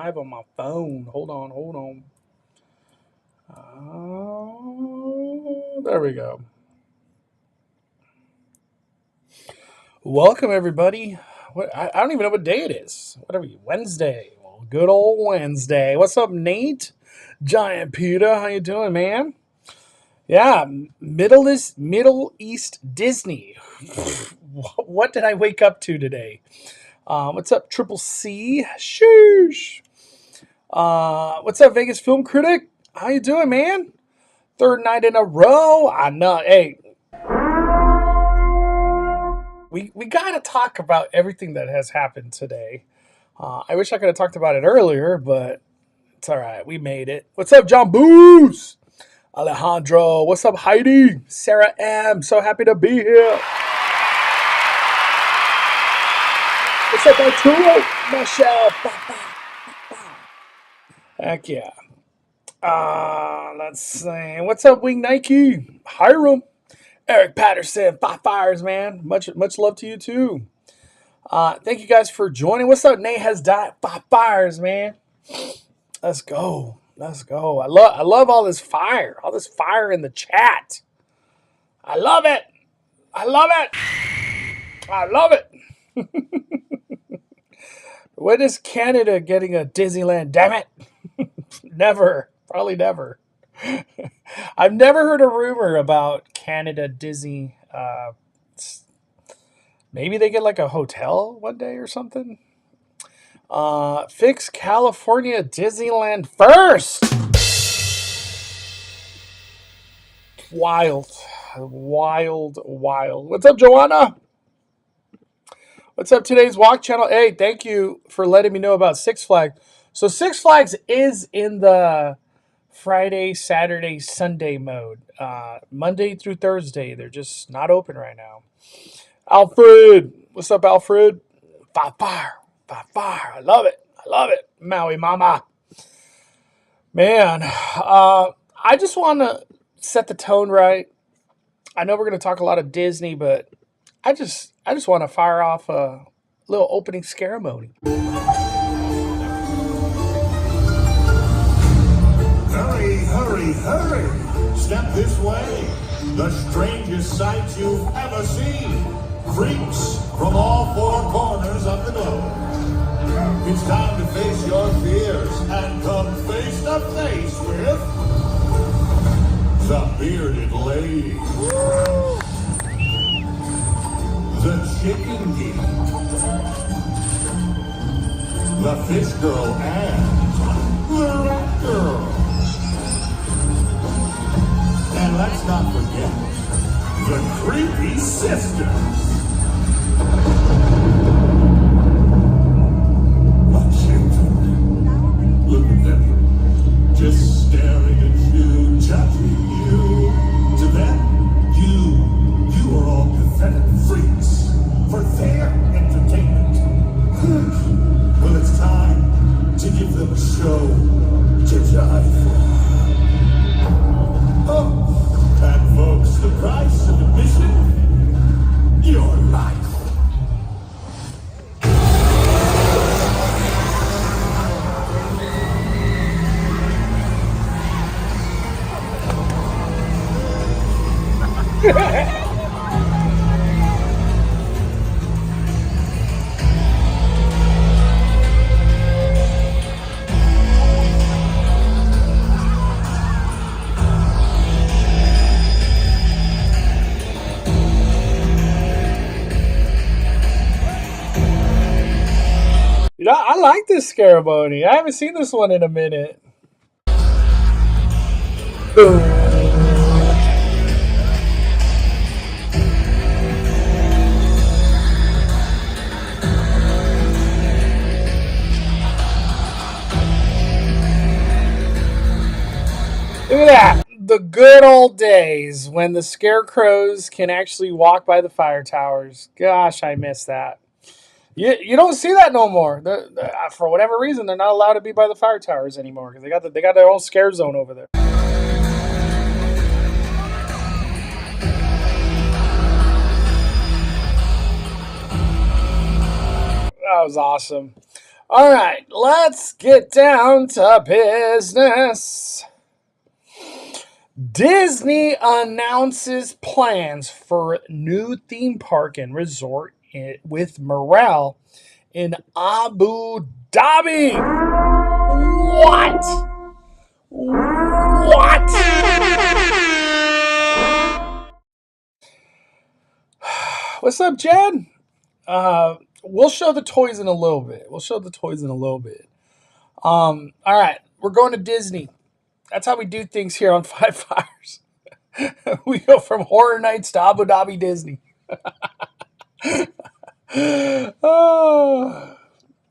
live on my phone. Hold on, hold on. There we go. Welcome everybody. I don't even know what day it is. Whatever. Wednesday. Well, good old Wednesday. What's up, Nate? Giant Peter, how you doing, man? Yeah, Middle East Disney. What did I wake up to today? What's up, Triple C? Shoosh. What's up, Vegas Film Critic? How you doing, man? Third night in a row. I know. Hey, we got to talk about everything that has happened today. I wish I could have talked about it earlier, but it's all right. We made it. What's up, John Boos? Alejandro. What's up, Heidi? Sarah M. So happy to be here. What's up, Arturo? Michelle. Heck yeah. Let's see. What's up, Wing Nike? Hiram. Eric Patterson. 5 fires, man. Much love to you too. Thank you guys for joining. What's up? Nate has died. 5 fires, man. Let's go. Let's go. I love all this fire. All this fire in the chat. I love it. I love it. I love it. When is Canada getting a Disneyland? Damn it. Never. Probably never. I've never heard a rumor about Canada Disney. Maybe they get like a hotel one day or something. Fix California Disneyland first. Wild. What's up, Joanna? What's up, today's Walk channel? Hey, thank you for letting me know about Six Flags. So Six Flags is in the Friday, Saturday, Sunday mode. Monday through Thursday. They're just not open right now. Alfred. What's up, Alfred? 5 fire. 5 fire. I love it. I love it. Maui Mama. Man, I just want to set the tone right. I know we're going to talk a lot of Disney, but I just want to fire off a little opening ceremony. Hurry, hurry, hurry! Step this way. The strangest sight you've ever seen. Freaks from all 4 corners of the globe. It's time to face your fears and come face to face with the bearded lady, the chicken geek, the fish girl, and the rat girl. And let's not forget the creepy sisters. Look at them, just staring at you, judging you. To them, you are all pathetic freaks for their entertainment. Well, it's time to give them a show to die for. Oh, and folks, the price of admission, your life. I like this ceremony. I haven't seen this one in a minute. Look at that. The good old days when the scarecrows can actually walk by the fire towers. Gosh, I miss that. You don't see that no more. For whatever reason, they're not allowed to be by the fire towers anymore because they got their own scare zone over there. That was awesome. All right, let's get down to business. Disney announces plans for new theme park and resort with morale in Abu Dhabi. What? What? What's up, Jed? We'll show the toys in a little bit. All right, we're going to Disney. That's how we do things here on Five Fires. We go from Horror Nights to Abu Dhabi Disney. Oh.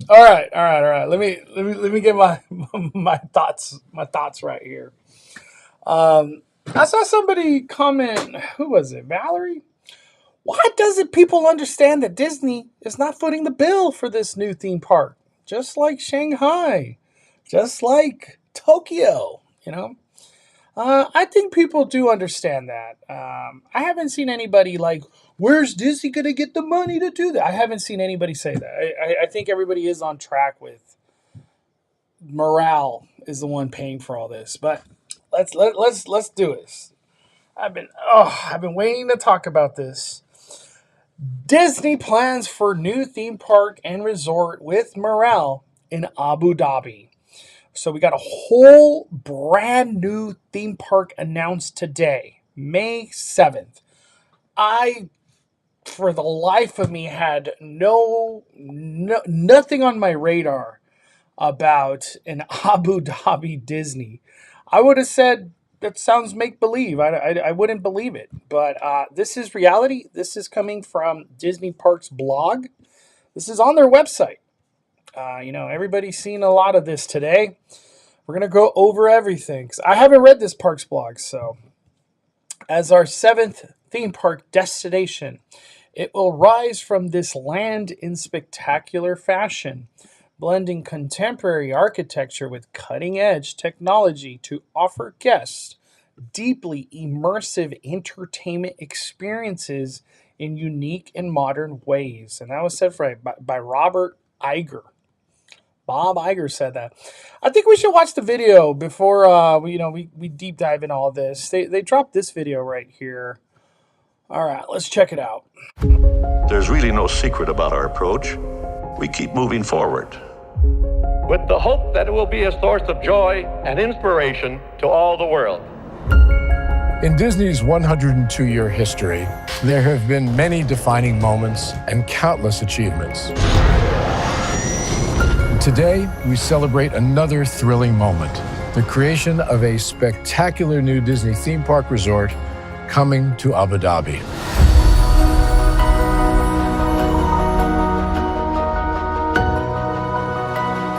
All right. Let me get my thoughts right here. I saw somebody comment. Who was it? Valerie. Why doesn't people understand that Disney is not footing the bill for this new theme park? Just like Shanghai, just like Tokyo. I think people do understand that. I haven't seen anybody like, where's Disney going to get the money to do that? I haven't seen anybody say that. I think everybody is on track with morale is the one paying for all this. But let's do this. I've been waiting to talk about this. Disney plans for new theme park and resort with morale in Abu Dhabi. So we got a whole brand new theme park announced today, May 7th. I, for the life of me, had nothing on my radar about an Abu Dhabi Disney. I would have said, that sounds make-believe. I wouldn't believe it. But this is reality. This is coming from Disney Parks blog. This is on their website. Everybody's seen a lot of this today. We're going to go over everything. I haven't read this parks blog, so as our 7th theme park destination, it will rise from this land in spectacular fashion, blending contemporary architecture with cutting-edge technology to offer guests deeply immersive entertainment experiences in unique and modern ways. And that was said by Robert Iger. Bob Iger said that. I think we should watch the video before we deep dive in all this. They dropped this video right here. All right, let's check it out. There's really no secret about our approach. We keep moving forward, with the hope that it will be a source of joy and inspiration to all the world. In Disney's 102-year history, there have been many defining moments and countless achievements. Today, we celebrate another thrilling moment, the creation of a spectacular new Disney theme park resort coming to Abu Dhabi.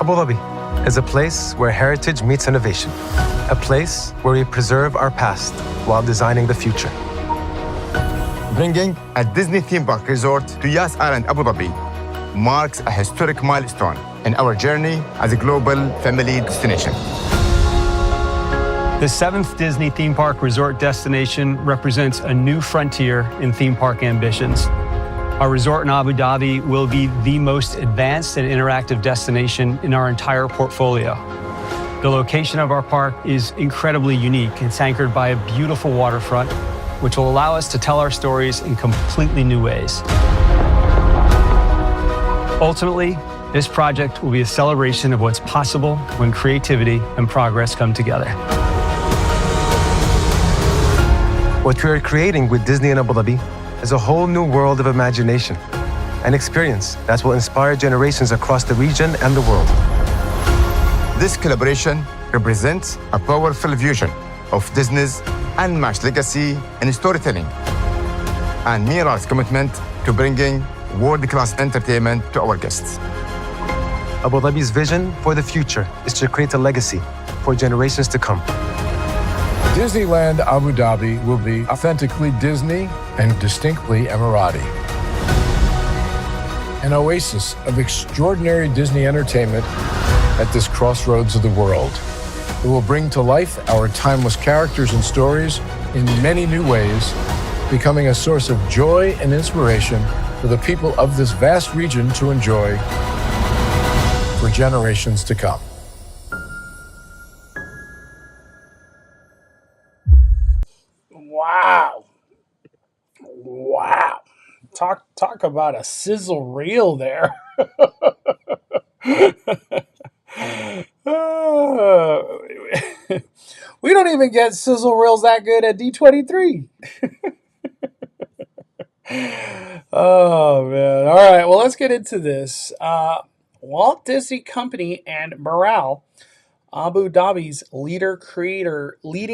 Abu Dhabi is a place where heritage meets innovation, a place where we preserve our past while designing the future. Bringing a Disney theme park resort to Yas Island, Abu Dhabi, marks a historic milestone in our journey as a global family destination. The 7th Disney theme park resort destination represents a new frontier in theme park ambitions. Our resort in Abu Dhabi will be the most advanced and interactive destination in our entire portfolio. The location of our park is incredibly unique. It's anchored by a beautiful waterfront, which will allow us to tell our stories in completely new ways. Ultimately, this project will be a celebration of what's possible when creativity and progress come together. What we are creating with Disney in Abu Dhabi is a whole new world of imagination, an experience that will inspire generations across the region and the world. This collaboration represents a powerful fusion of Disney's unmatched legacy in storytelling and Miral's commitment to bringing world-class entertainment to our guests. Abu Dhabi's vision for the future is to create a legacy for generations to come. Disneyland Abu Dhabi will be authentically Disney and distinctly Emirati. An oasis of extraordinary Disney entertainment at this crossroads of the world. It will bring to life our timeless characters and stories in many new ways, becoming a source of joy and inspiration for the people of this vast region to enjoy. for generations to come. Wow. Wow. Talk about a sizzle reel there. We don't even get sizzle reels that good at D23. Oh, man. All right. Well, let's get into this. Walt Disney Company and Morale, Abu Dhabi's leading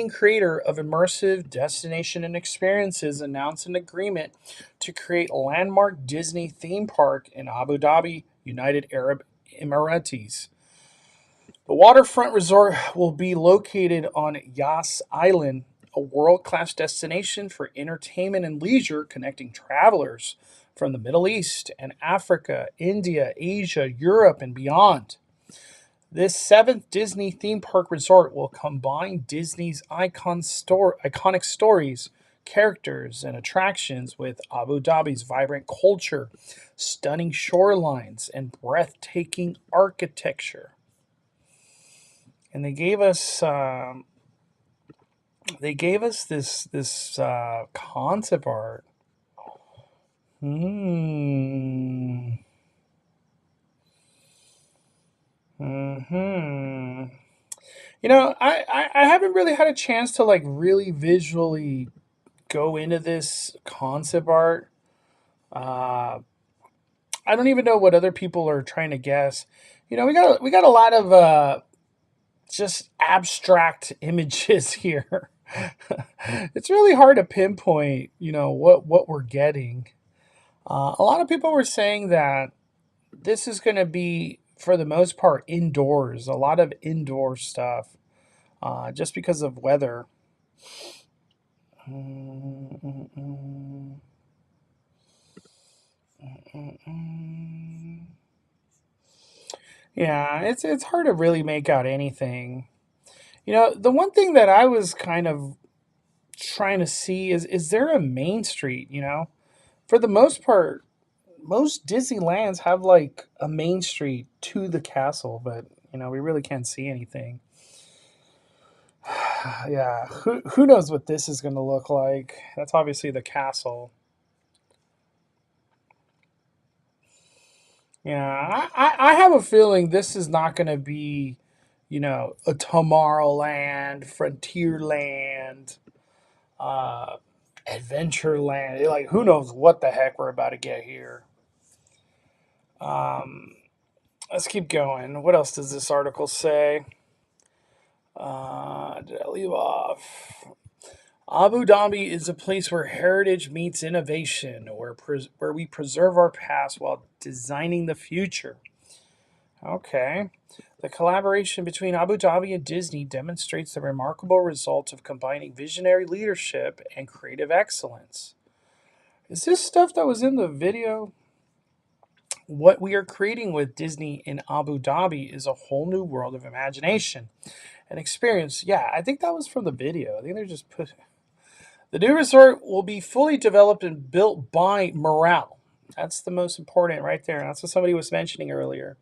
creator of immersive destination and experiences, announced an agreement to create a landmark Disney theme park in Abu Dhabi, United Arab Emirates. The waterfront resort will be located on Yas Island, a world-class destination for entertainment and leisure, connecting travelers from the Middle East and Africa, India, Asia, Europe, and beyond. This seventh Disney theme park resort will combine Disney's iconic stories, characters, and attractions with Abu Dhabi's vibrant culture, stunning shorelines, and breathtaking architecture. And they gave us this concept art. Hmm. Hmm. I haven't really had a chance to like really visually go into this concept art. Uh, I don't even know what other people are trying to guess. We got a lot of just abstract images here. It's really hard to pinpoint, what we're getting. A lot of people were saying that this is going to be, for the most part, indoors. A lot of indoor stuff, just because of weather. Yeah, it's hard to really make out anything. The one thing that I was kind of trying to see is there a main street, For the most part, most Disneylands have like a main street to the castle, but we really can't see anything. Yeah, who knows what this is going to look like? That's obviously the castle. Yeah, I have a feeling this is not going to be, a Tomorrowland, Frontierland, uh, Adventureland. Like, who knows what the heck we're about to get here. Um, let's keep going. What else does this article say? Did I leave off? Abu Dhabi is a place where heritage meets innovation, where we preserve our past while designing the future. Okay. The collaboration between Abu Dhabi and Disney demonstrates the remarkable results of combining visionary leadership and creative excellence. Is this stuff that was in the video? What we are creating with Disney in Abu Dhabi is a whole new world of imagination and experience. Yeah, I think that was from the video. I think they're just put. The new resort will be fully developed and built by Morale. That's the most important right there. That's what somebody was mentioning earlier.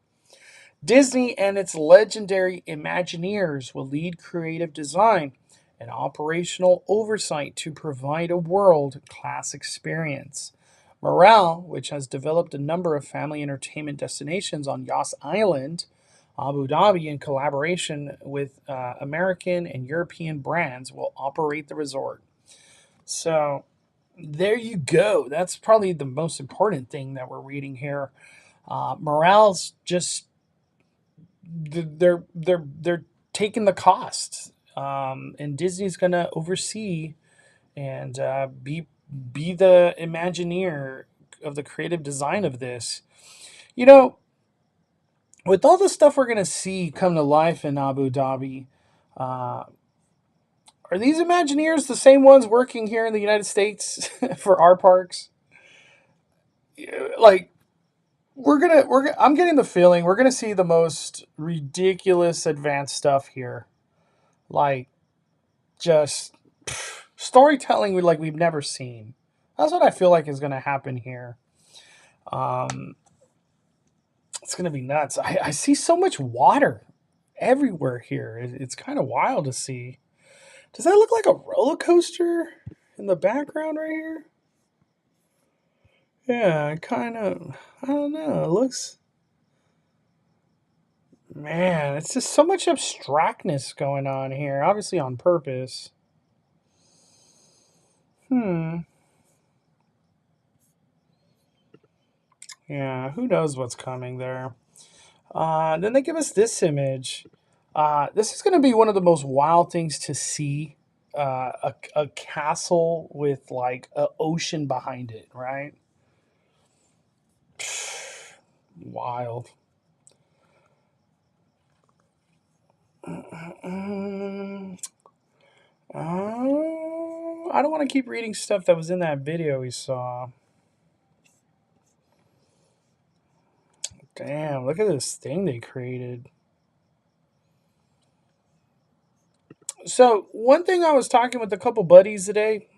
Disney and its legendary Imagineers will lead creative design and operational oversight to provide a world-class experience. Morale, which has developed a number of family entertainment destinations on Yas Island, Abu Dhabi, in collaboration with American and European brands, will operate the resort. So there you go. That's probably the most important thing that we're reading here. Morale's just they're taking the cost, and Disney's going to oversee and be the Imagineer of the creative design of this. With all the stuff we're going to see come to life in Abu Dhabi, are these Imagineers the same ones working here in the United States for our parks? Like, I'm getting the feeling we're gonna see the most ridiculous advanced stuff here, like just storytelling like we've never seen. That's what I feel like is gonna happen here. It's going to be nuts. I see so much water everywhere here. It's kind of wild to see. Does that look like a roller coaster in the background right here? Yeah, kind of. I don't know. It looks. Man, it's just so much abstractness going on here. Obviously on purpose. Yeah, who knows what's coming there. Then they give us this image. This is going to be one of the most wild things to see. A castle with like an ocean behind it, right? Wild. I don't want to keep reading stuff that was in that video we saw. Damn, look at this thing they created. So, one thing I was talking with a couple buddies today,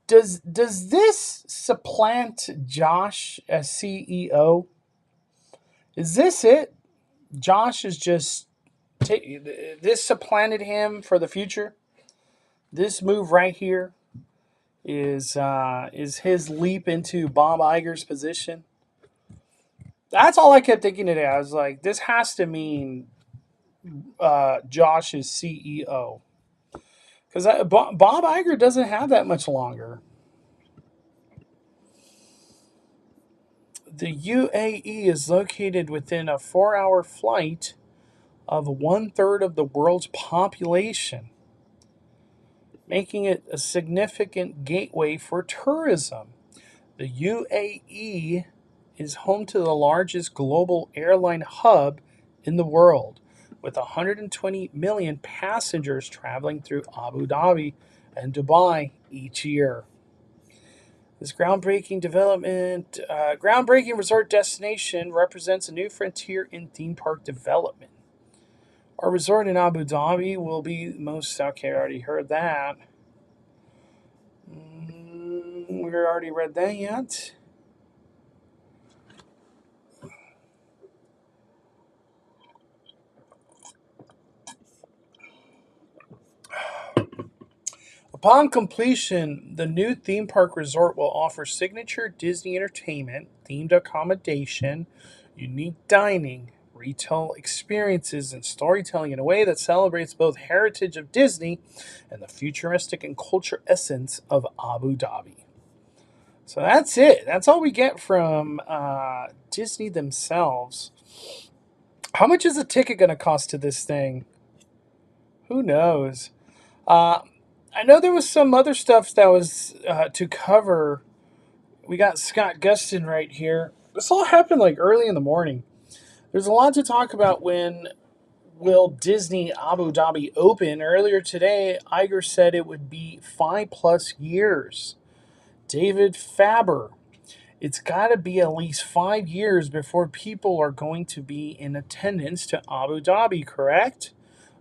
does this supplant Josh as CEO? Is this it? Josh is just this supplanted him for the future. This move right here is his leap into Bob Iger's position. That's all I kept thinking today. I was like, this has to mean Josh is CEO, because Bob Iger doesn't have that much longer. The UAE is located within a 4-hour flight of 1/3 of the world's population, making it a significant gateway for tourism. The UAE is home to the largest global airline hub in the world, with 120 million passengers traveling through Abu Dhabi and Dubai each year. This groundbreaking resort destination represents a new frontier in theme park development. Our resort in Abu Dhabi will be most... Okay, I already heard that. We already read that yet. Upon completion, the new theme park resort will offer signature Disney entertainment, themed accommodation, unique dining, retail experiences, and storytelling in a way that celebrates both heritage of Disney and the futuristic and culture essence of Abu Dhabi. So that's it. That's all we get from Disney themselves. How much is a ticket going to cost to this thing? Who knows? I know there was some other stuff that was to cover. We got Scott Gustin right here. This all happened like early in the morning. There's a lot to talk about. When will Disney Abu Dhabi open? Earlier today, Iger said it would be 5+ years. David Faber, it's got to be at least 5 years before people are going to be in attendance to Abu Dhabi, correct?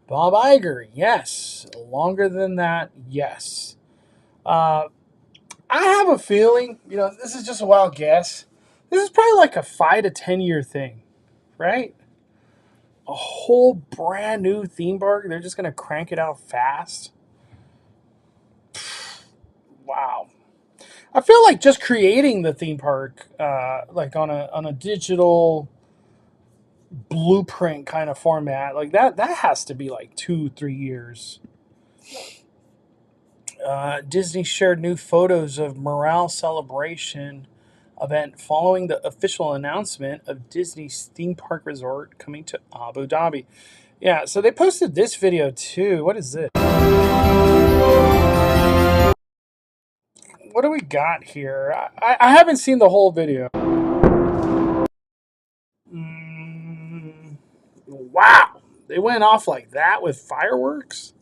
Bob Iger, yes. Longer than that, yes. I have a feeling, this is just a wild guess. This is probably like a 5 to 10 year thing, right? A whole brand new theme park. They're just going to crank it out fast. Wow. I feel like just creating the theme park, like on a digital blueprint kind of format, like that has to be like 2-3 years. Disney shared new photos of morale celebration event following the official announcement of Disney's theme park resort coming to Abu Dhabi. Yeah, so they posted this video too. What is this? What do we got here? I haven't seen the whole video. Wow, they went off like that with fireworks?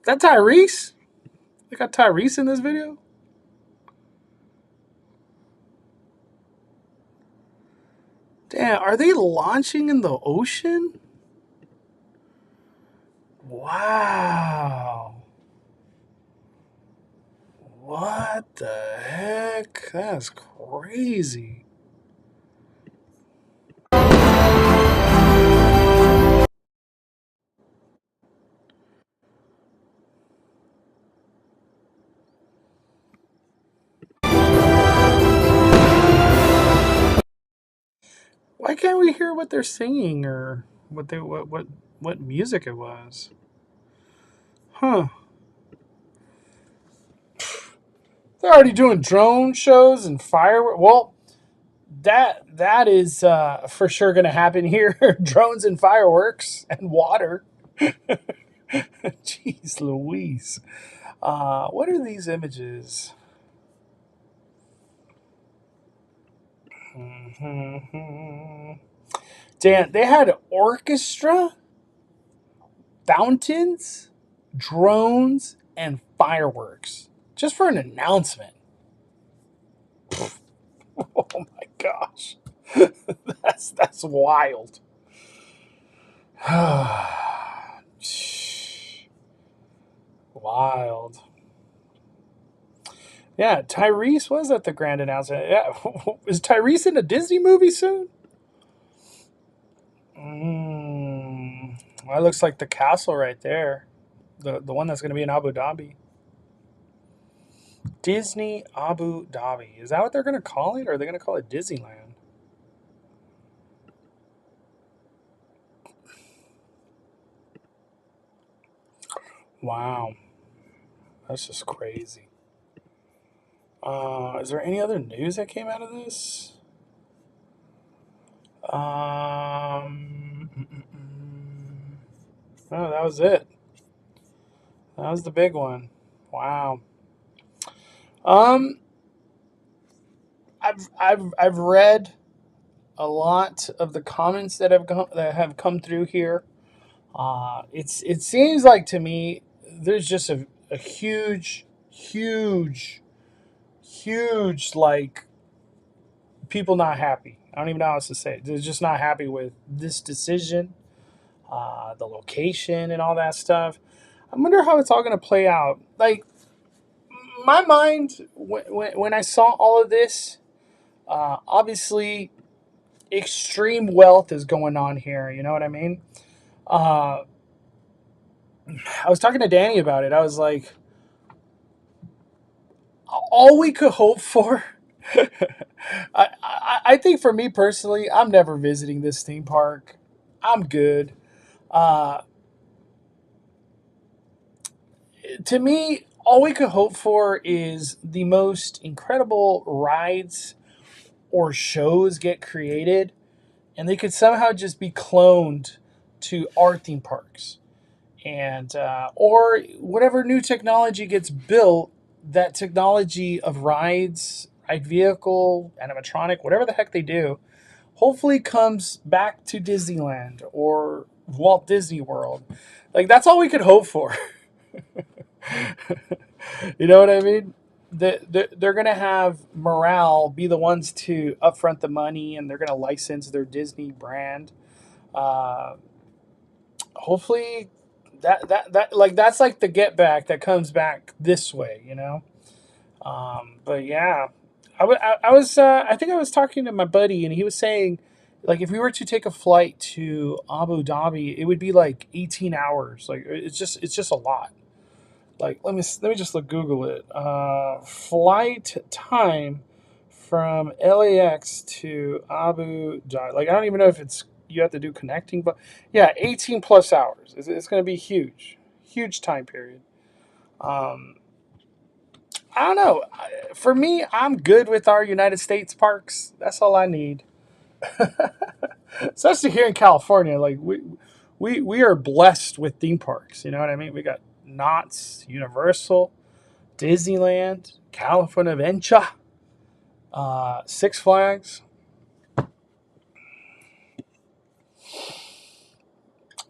Is that Tyrese? They got Tyrese in this video? Damn, are they launching in the ocean? Wow. What the heck? That's crazy. Why can't we hear what they're singing or what music it was? Huh. They're already doing drone shows and fireworks. Well, that is for sure going to happen here. Drones and fireworks and water. Jeez Louise. What are these images? Dan, they had orchestra, fountains, drones, and fireworks just for an announcement. Oh my gosh. That's wild. Wild. Yeah, Tyrese was at the grand announcement. Yeah, is Tyrese in a Disney movie soon? That looks like the castle right there. The one that's going to be in Abu Dhabi. Disney Abu Dhabi. Is that what they're going to call it? Or are they going to call it Disneyland? Wow. That's just crazy. Is there any other news that came out of this? No, that was it. That was the big one. Wow. Um, I've read a lot of the comments that have come through here. It seems like to me there's just a huge, like people not happy. I don't even know how else to say it. They're just not happy with this decision, the location, and all that stuff. I wonder how it's all going to play out. Like my mind when I saw all of this, obviously extreme wealth is going on here. You know what I mean? Uh, I was talking to Danny about it. I was like, all we could hope for. I think for me personally, I'm never visiting this theme park. I'm good. Uh, to me, all we could hope for is the most incredible rides or shows get created, and they could somehow just be cloned to our theme parks, and or whatever new technology gets built. That technology of rides, ride vehicle, animatronic, whatever the heck they do, hopefully comes back to Disneyland or Walt Disney World. Like that's all we could hope for. You know what I mean? They're going to have Morale be the ones to upfront the money, and they're going to license their Disney brand. Uh, Hopefully, that like that's like the get back that comes back this way, you know. But yeah, I think I was talking to my buddy, and he was saying, like, if we were to take a flight to Abu Dhabi, it would be like 18 hours. Like, it's just a lot. Like, let me just Google it. Flight time from LAX to Abu Dhabi. Like, I don't even know if it's you have to do connecting, but yeah, 18 plus hours. It's going to be huge time period. Um, I don't know. For me, I'm good with our United States parks. That's all I need. Especially here in California, like we are blessed with theme parks. You know what I mean? We got Knott's, Universal, Disneyland, California Adventure, Six Flags.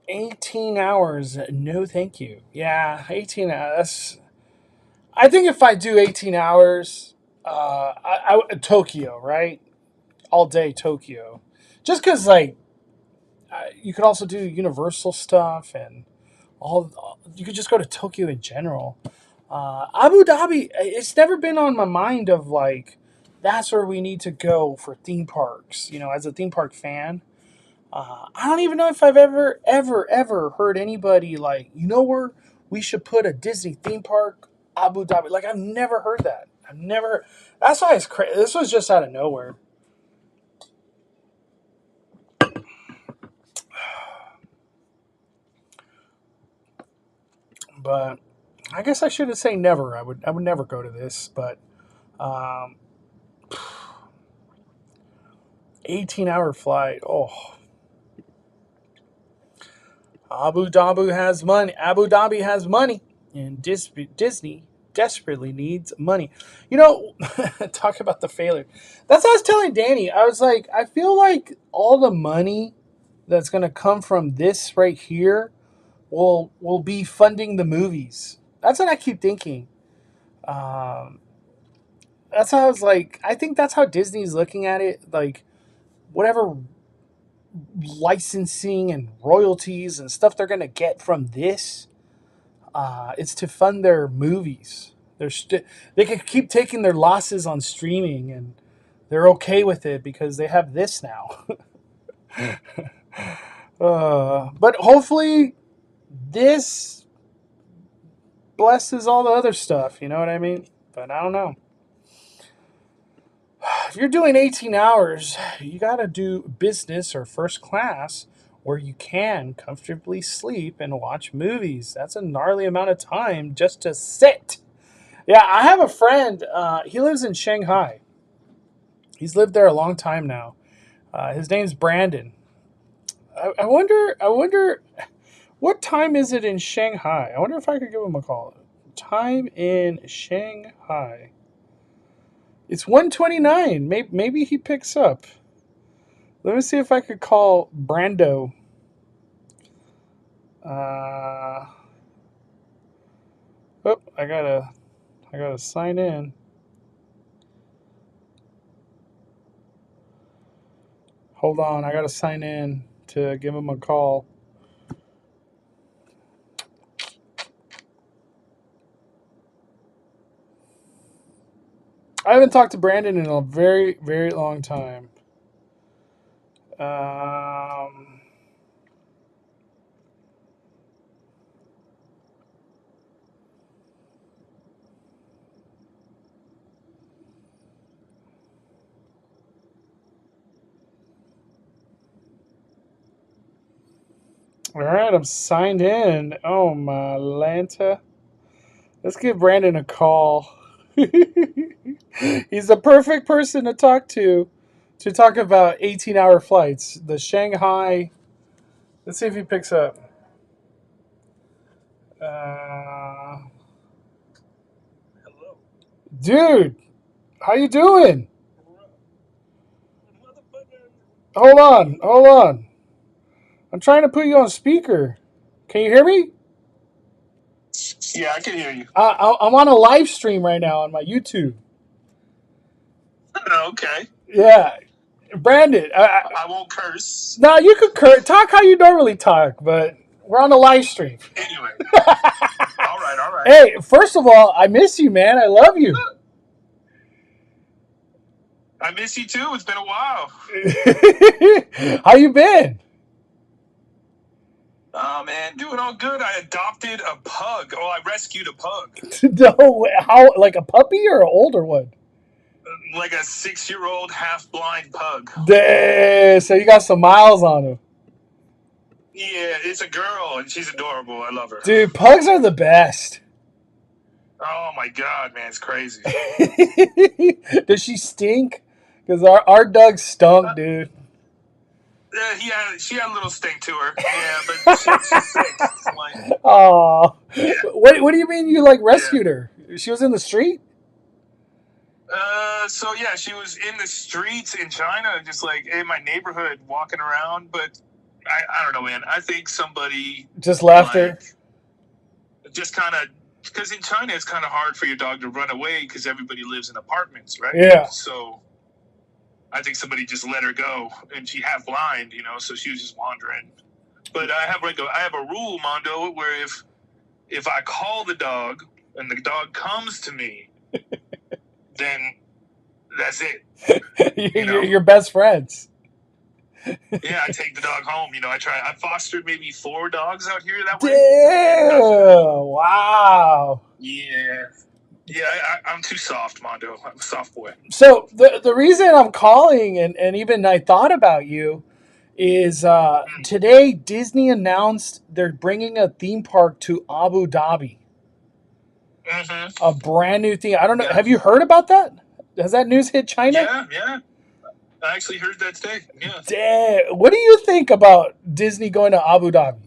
18 hours, no thank you. Yeah, 18 hours. I think if I do 18 hours, Tokyo, right? All day Tokyo. Just because, like, you could also do Universal stuff and you could just go to Tokyo in general. Abu Dhabi, it's never been on my mind of like, that's where we need to go for theme parks. You know, as a theme park fan, I don't even know if I've ever heard anybody like, you know where we should put a Disney theme park, Abu Dhabi. Like, I've never heard that. I've never. That's why it's crazy. This was just out of nowhere. But I guess I shouldn't say never. I would never go to this, but 18-hour flight. Oh, Abu Dhabi has money. Abu Dhabi has money, and Disney desperately needs money. You know, talk about the failure. That's what I was telling Danny. I was like, I feel like all the money that's going to come from this right here will be funding the movies. That's what I keep thinking. That's how I was like. I think that's how Disney's looking at it. Like, whatever licensing and royalties and stuff they're gonna get from this, it's to fund their movies. They can keep taking their losses on streaming, and they're okay with it because they have this now. But hopefully, this blesses all the other stuff. You know what I mean? But I don't know. If you're doing 18 hours, you got to do business or first class where you can comfortably sleep and watch movies. That's a gnarly amount of time just to sit. Yeah, I have a friend. He lives in Shanghai. He's lived there a long time now. His name's Brandon. I wonder, what time is it in Shanghai? I wonder if I could give him a call. Time in Shanghai. It's 1:29. Maybe he picks up. Let me see if I could call Brando. I gotta sign in. Hold on, I gotta sign in to give him a call. I haven't talked to Brandon in a very, very long time. All right, I'm signed in. Oh, my Lanta. Let's give Brandon a call. He's the perfect person to talk about 18-hour flights. The Shanghai. Let's see if he picks up. Hello. Dude, how you doing? Hold on. I'm trying to put you on speaker. Can you hear me? Yeah, I can hear you. I'm on a live stream right now on my YouTube. Okay. Yeah. Brandon. I won't curse. No, you could talk how you normally talk, but we're on a live stream. Anyway. All right. Hey, first of all, I miss you, man. I love you. I miss you too. It's been a while. How you been? Oh, man, doing all good. I adopted a pug. Oh, I rescued a pug. No, how, like a puppy or an older one? Like a 6-year-old half-blind pug. So you got some miles on him. Yeah, it's a girl, and she's adorable. I love her. Dude, pugs are the best. Oh, my God, man, it's crazy. Does she stink? Because our dog stunk, dude. She had a little stink to her. Yeah, but she's sick. Like, oh, yeah. What do you mean you like rescued her? She was in the street? So yeah, she was in the streets in China, just like in my neighborhood, walking around. But I don't know, man. I think somebody just left her. Just kind of, because in China it's kind of hard for your dog to run away because everybody lives in apartments, right? Yeah. So I think somebody just let her go, and she half blind, so she was just wandering. But I have a rule, Mondo, where if I call the dog and the dog comes to me, then that's it. You're best friends. Yeah, I take the dog home. I fostered maybe 4 dogs out here that way. Damn! Wow. Yeah. Yeah, I'm too soft, Mondo. I'm a soft boy. So the reason I'm calling and even I thought about you is today Disney announced they're bringing a theme park to Abu Dhabi. Mm-hmm. A brand new theme. I don't know. Yeah. Have you heard about that? Has that news hit China? Yeah. I actually heard that today. Yeah. Damn. What do you think about Disney going to Abu Dhabi?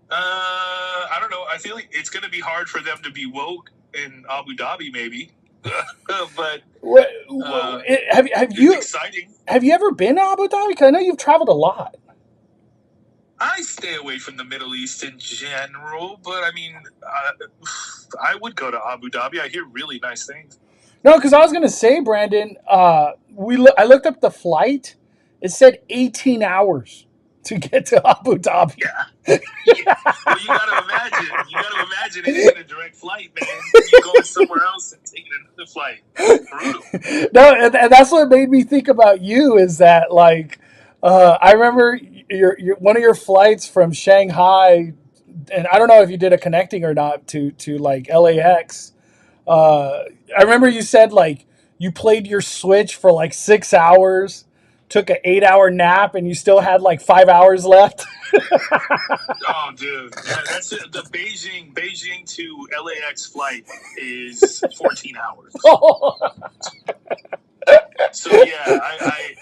I don't know. I feel like it's going to be hard for them to be woke in Abu Dhabi, maybe. But have you? Exciting. Have you ever been to Abu Dhabi? Because I know you've traveled a lot. I stay away from the Middle East in general, but I mean, I would go to Abu Dhabi. I hear really nice things. No, because I was going to say, Brandon, I looked up the flight. It said 18 hours to get to Abu Dhabi. Yeah. Well, you got to imagine it isn't a direct flight, man. You're going somewhere else and taking another flight. Brutal. No, and that's what made me think about you is that, like, I remember one of your flights from Shanghai, and I don't know if you did a connecting or not to like LAX. I remember you said like you played your Switch for like 6 hours, took an 8-hour nap, and you still had like 5 hours left. Oh, dude, that's it. The Beijing to LAX flight is 14 hours. So yeah, I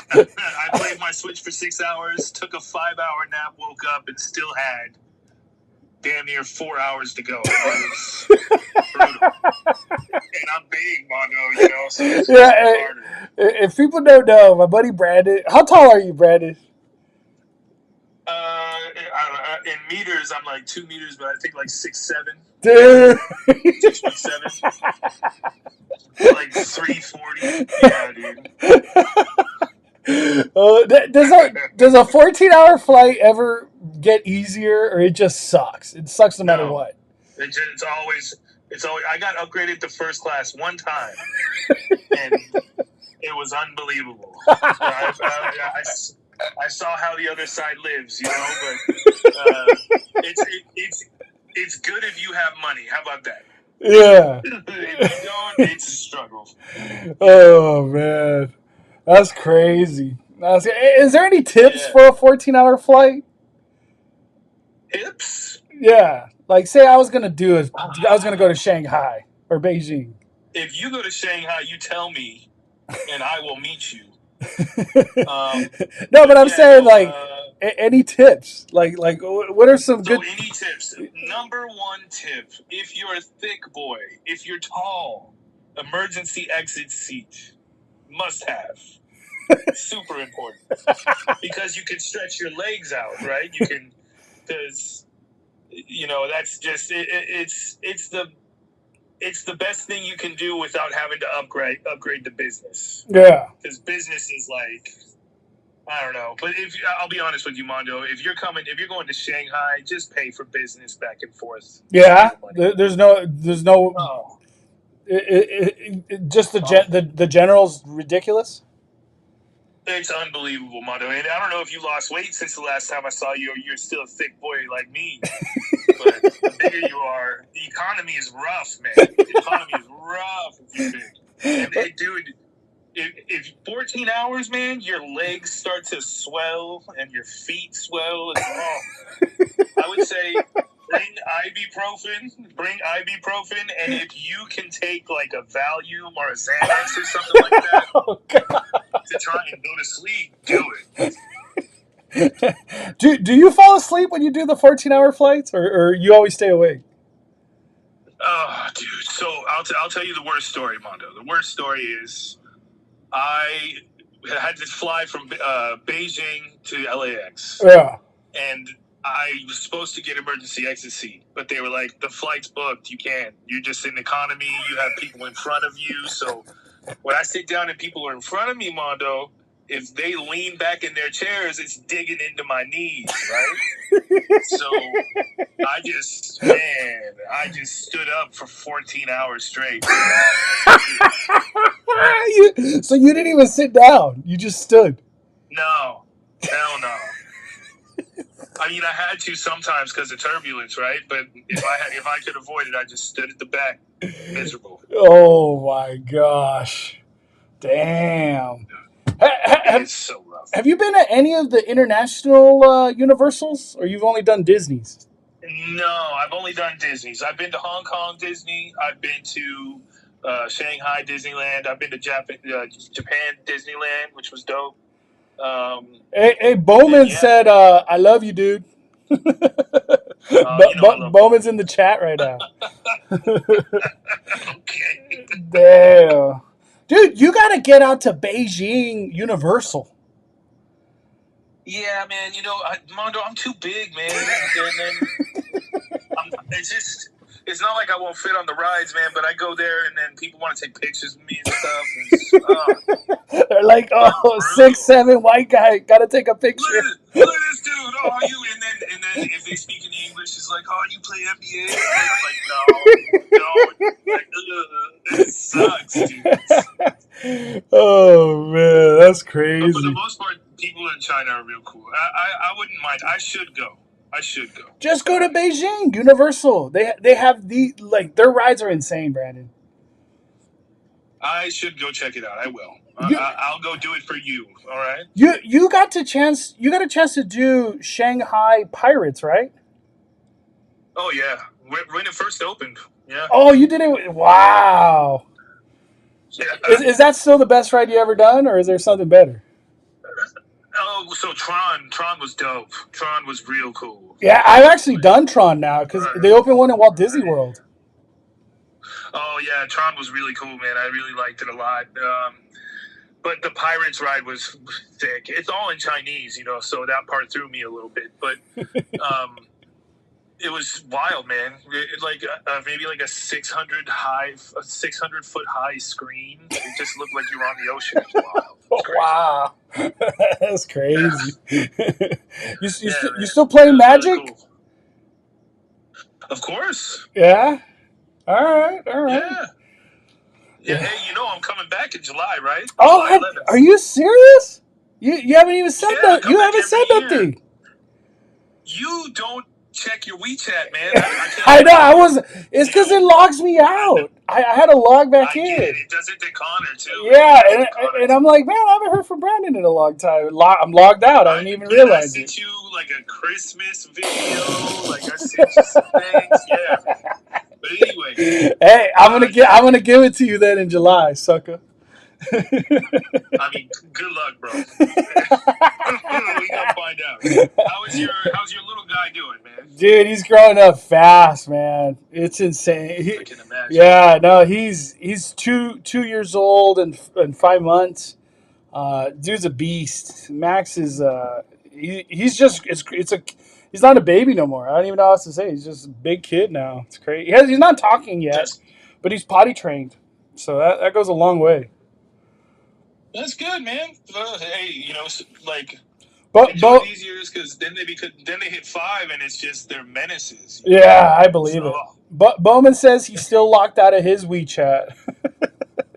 played my Switch for 6 hours, took a 5-hour nap, woke up, and still had damn near 4 hours to go. It was brutal. And I'm big, Mondo, so it's harder. If people don't know, my buddy Brandon, how tall are you, Brandon? In meters, I'm like 2 meters, but I think like 6'7". Dude. 6'7". Like 340. Yeah, dude. Does a 14-hour flight ever get easier, or it just sucks? It sucks no matter what. It's always. I got upgraded to first class one time, and it was unbelievable. I saw how the other side lives, but it's good if you have money. How about that? Yeah. If you don't, it's a struggle. Oh man, that's crazy. Is there any tips for a 14-hour flight? Tips? Yeah, like say I was gonna go to Shanghai or Beijing. If you go to Shanghai, you tell me, and I will meet you. No, but I'm saying any tips? Like what are some good? Any tips? Number 1 tip: if you're a thick boy, if you're tall, emergency exit seat, must have. Super important because you can stretch your legs out, right? You can, because that's just it's the best thing you can do without having to upgrade the business. Yeah, because business is like, I don't know, but I'll be honest with you, Mondo, if you're going to Shanghai, just pay for business back and forth. Yeah, there's no. Oh. Just the general's ridiculous. It's unbelievable, Mondo. And I don't know if you lost weight since the last time I saw you, or you're still a thick boy like me. But the bigger you are, the economy is rough, man. The economy is rough if you're big. And dude, if 14 hours, man, your legs start to swell and your feet swell. I would say bring ibuprofen, and if you can take like a Valium or a Xanax or something like that to try and go to sleep, do it. Do you fall asleep when you do the 14-hour flights, or you always stay awake? Oh, dude. So I'll tell you the worst story, Mondo. The worst story is I had to fly from Beijing to LAX. Yeah. And I was supposed to get emergency exit seat, but they were like, the flight's booked. You can't. You're just in economy. You have people in front of you. So when I sit down and people are in front of me, Mondo, if they lean back in their chairs, it's digging into my knees, right? So I just stood up for 14 hours straight. So you didn't even sit down. You just stood. No. Hell no. I mean, I had to sometimes because of turbulence, right? But if I could avoid it, I just stood at the back, miserable. Oh my gosh! Damn. It's so rough. Have you been to any of the international Universals, or you've only done Disney's? No, I've only done Disney's. I've been to Hong Kong Disney. I've been to Shanghai Disneyland. I've been to Japan Disneyland, which was dope. Hey, Bowman said, "I love you, dude." Bowman's in the chat right now. Okay. Damn, dude, you got to get out to Beijing Universal. Yeah, man. Mondo, I'm too big, man. It's not like I won't fit on the rides, man. But I go there, and then people want to take pictures with me and stuff. They're like, "Oh, 6'7" white guy, gotta take a picture." Look at this dude. Oh, you. And then if they speak in English, it's like, "Oh, you play NBA?" And I'm like, no. It sucks, dude. Oh man, that's crazy. But for the most part, people in China are real cool. I wouldn't mind. I should go. Just go to Beijing Universal. They have their rides are insane, Brandon. I should go check it out. I will. I'll go do it for you. All right. You got a chance to do Shanghai Pirates, right? Oh yeah, when it first opened. Yeah. Oh, you did it. Wow. Yeah. Is that still the best ride you ever done, or is there something better? Oh, so Tron was dope. Tron was real cool. Yeah, I've actually done Tron now because they opened one in Walt Disney World. Oh yeah, Tron was really cool, man. I really liked it a lot. But the Pirates ride was sick. It's all in Chinese, so that part threw me a little bit. But it was wild, man. Maybe like a 600 foot high screen. It just looked like you were on the ocean. It was wild. Wow, that's crazy. Yeah. You still playing Magic? Really cool. Of course. Yeah. All right. Yeah. Hey, I'm coming back in July, right? Oh, July 11th. are you serious? You haven't even said that. You haven't said nothing. You don't check your WeChat, man. I know. It's because it logs me out. I had to log back in. It does it to Connor too. Yeah, and I'm like, man, I haven't heard from Brandon in a long time. I'm logged out. I didn't even realize I it. sent you like a Christmas video. Like I sent you some things. Yeah. But anyway. Hey, I'm gonna give it to you then in July, sucker. I mean, good luck, bro. We gonna find out. How's your little guy doing, man? Dude, he's growing up fast, man. It's insane. I can imagine. Yeah, no, he's 2 years old and 5 months. Dude's a beast. Max is he's not a baby no more. I don't even know what else to say. He's just a big kid now. It's crazy. He's not talking yet, but he's potty trained, so that goes a long way. That's good, man. Hey, But enjoy these years because then they hit 5 and it's just they're menaces. Yeah, I believe it. But Bowman says he's still locked out of his WeChat.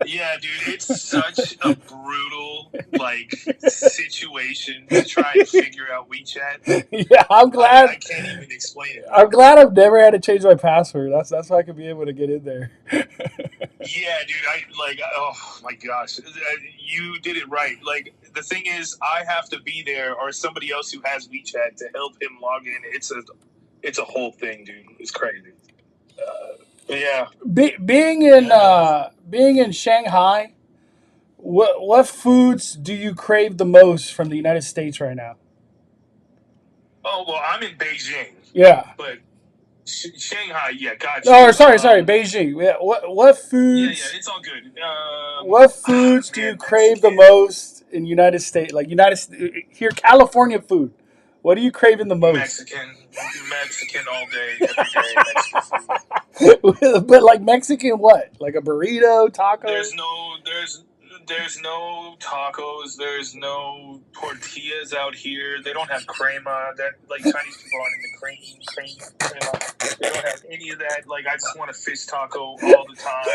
Yeah, dude, it's such a brutal situation to try and figure out WeChat. Yeah, I'm glad. I can't even explain it. I'm glad I've never had to change my password. That's why I could be able to get in there. Yeah, dude, oh my gosh, you did it right. The thing is, I have to be there or somebody else who has WeChat to help him log in. It's a whole thing, dude. It's crazy. Yeah. Being in Shanghai, what foods do you crave the most from the United States right now? Oh well, I'm in Beijing. Yeah. But Shanghai, yeah, gotcha. Oh, sorry, Beijing. Yeah. What foods? Yeah, it's all good. What foods do you crave the most in United States? Here, California food. What are you craving the most? Mexican all day, every day. Mexican food. But Mexican what? Like a burrito, taco? There's There's no tacos. There's no tortillas out here. They don't have crema. That like Chinese people aren't into crema. They don't have any of that. Like I just want a fish taco all the time.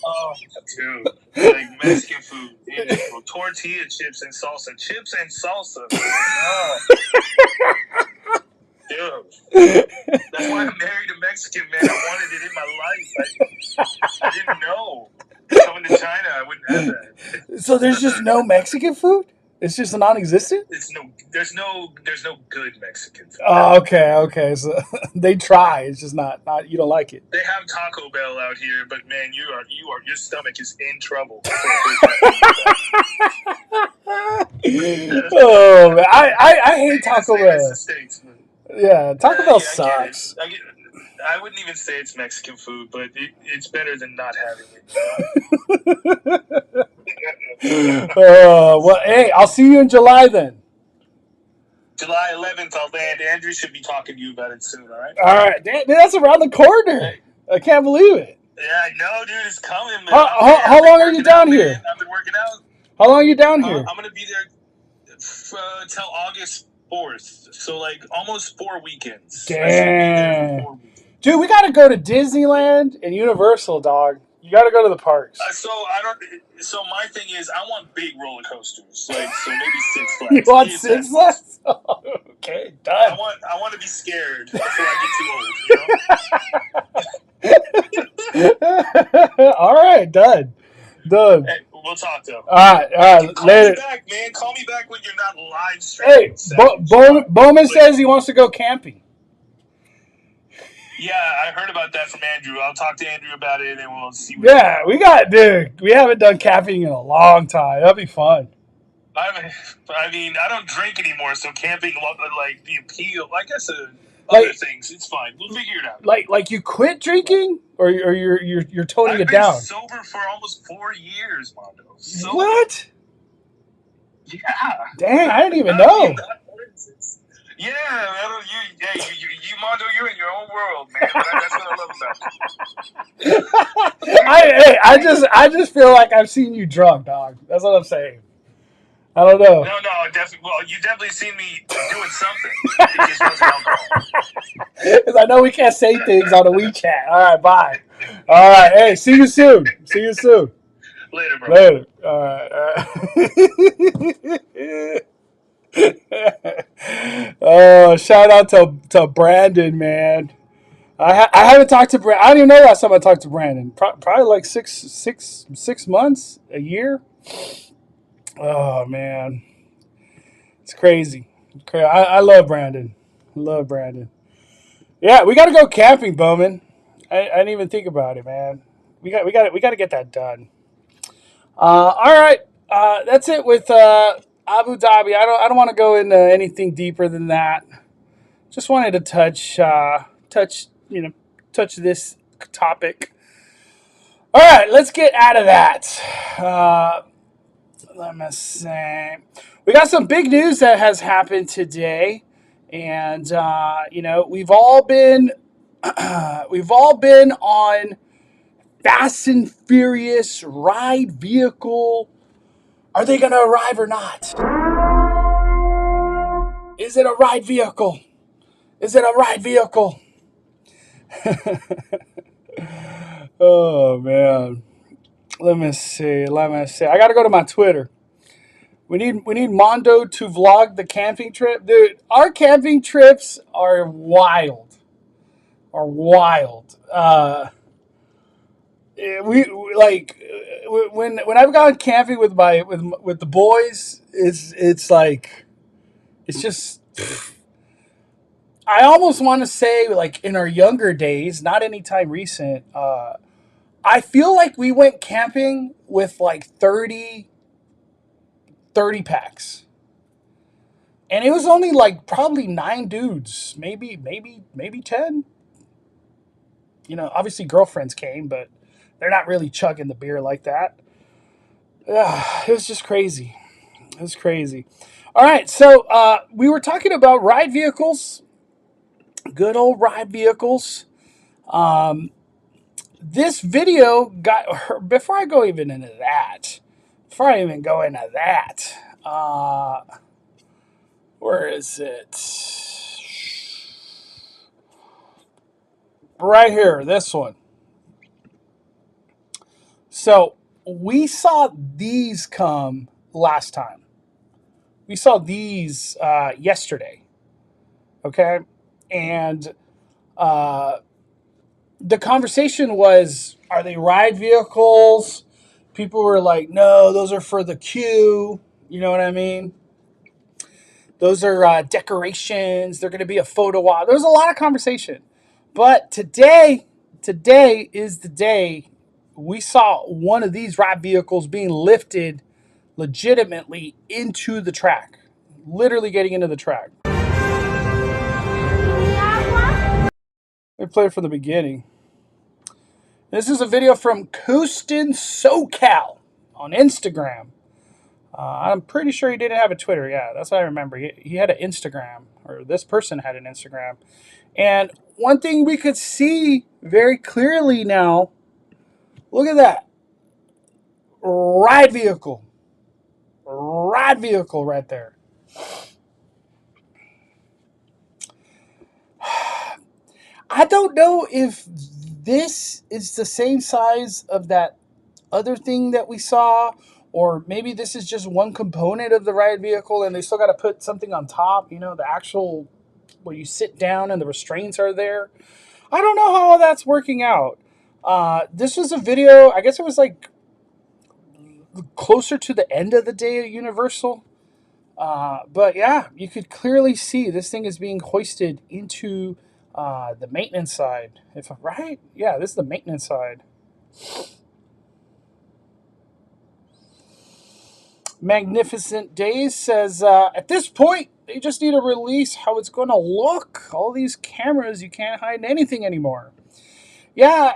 Oh, dude, like Mexican food, tortilla chips and salsa. Oh, dude, that's why I married a Mexican, man. I wanted it in my life. I didn't know. Coming to China, I wouldn't have that. So there's just no Mexican food? It's just non-existent? There's no good Mexican food. Oh, okay. So they try. It's just not you don't like it. They have Taco Bell out here, but man, your stomach is in trouble. Oh man, I hate Taco Bell. Yeah, Taco Bell sucks. I wouldn't even say it's Mexican food, but it's better than not having it. Well, hey, I'll see you in July then. July 11th, I'll land. Andrew should be talking to you about it soon, all right? All right. That's around the corner. I can't believe it. Yeah, I know, dude. It's coming, man. How long are you down here? I've been working out. How long are you down here? I'm going to be there till August 4th. So, like, almost 4 weekends. Damn. Dude, we got to go to Disneyland and Universal, dog. You got to go to the parks. So my thing is, I want big roller coasters, like so maybe Six Flags. You want Six Flags? Oh, okay, done. I want to be scared before I get too old. All right, done. Hey, we'll talk though. All right, Call later. me back, man. Call me back when you're not live streaming. Hey, Bowman says he wants to go camping. Yeah, I heard about that from Andrew. I'll talk to Andrew about it, and we'll see. We haven't done camping in a long time. That'll be fun. I mean, I don't drink anymore, so camping, like the appeal, I guess, other things, it's fine. We'll figure it out. Like you quit drinking, or you're toning it down. I've been sober for almost 4 years, Mondo. Sober. What? Yeah. Dang, I didn't even know. Yeah, you Mondo, you're in your own world, man. That's what I love about you. I just feel like I've seen you drunk, dog. That's what I'm saying. I don't know. No, definitely. Well, you definitely seen me doing something. It just wasn't alcohol. Because I know we can't say things on the WeChat. All right, bye. All right, hey, see you soon. Later, bro. Later. All right. Oh, shout out to Brandon, man. I haven't talked to Brandon. I don't even know last time I talked to Brandon. Probably like six months, a year. Oh man, it's crazy. I love Brandon. Yeah, we got to go camping, Bowman. I didn't even think about it, man. We got to get that done. All right, that's it with Abu Dhabi. I don't want to go into anything deeper than that. Just wanted to touch this topic. All right, let's get out of that. Let me see. We got some big news that has happened today, and we've all been on Fast and Furious ride vehicle. Are they going to arrive or not? Is it a ride vehicle? Oh, man. Let me see. I got to go to my Twitter. We need Mondo to vlog the camping trip. Dude, our camping trips are wild. When I've gone camping with the boys, it's like, it's just, I almost want to say, like, in our younger days, not anytime recent, I feel like we went camping with like 30 packs. And it was only like probably 9 dudes, maybe 10. Obviously girlfriends came, but they're not really chugging the beer like that. It was just crazy. All right, so we were talking about ride vehicles. Good old ride vehicles. this video got, before I go even into that, where is it? Right here, this one. So we saw these come last time. We saw these yesterday. Okay. And the conversation was, are they ride vehicles? People were like, no, those are for the queue. You know what I mean? Those are decorations. They're going to be a photo op. There was a lot of conversation. But today is the day we saw one of these ride vehicles being lifted legitimately into the track. Literally getting into the track. Let me play it from the beginning. This is a video from Coastin SoCal on Instagram. I'm pretty sure he didn't have a Twitter. Yeah, that's what I remember. He had an Instagram, or this person had an Instagram. And one thing we could see very clearly now, look at that. Ride vehicle. Ride vehicle right there. I don't know if this is the same size of that other thing that we saw, or maybe this is just one component of the ride vehicle and they still got to put something on top, you know, the actual where you sit down and the restraints are there. I don't know how all that's working out. This was a video, I guess it was like closer to the end of the day at Universal. But yeah, you could clearly see this thing is being hoisted into the maintenance side. Right? Yeah, this is the maintenance side. Magnificent Days says, at this point, they just need to release how it's going to look. All these cameras, you can't hide anything anymore. Yeah,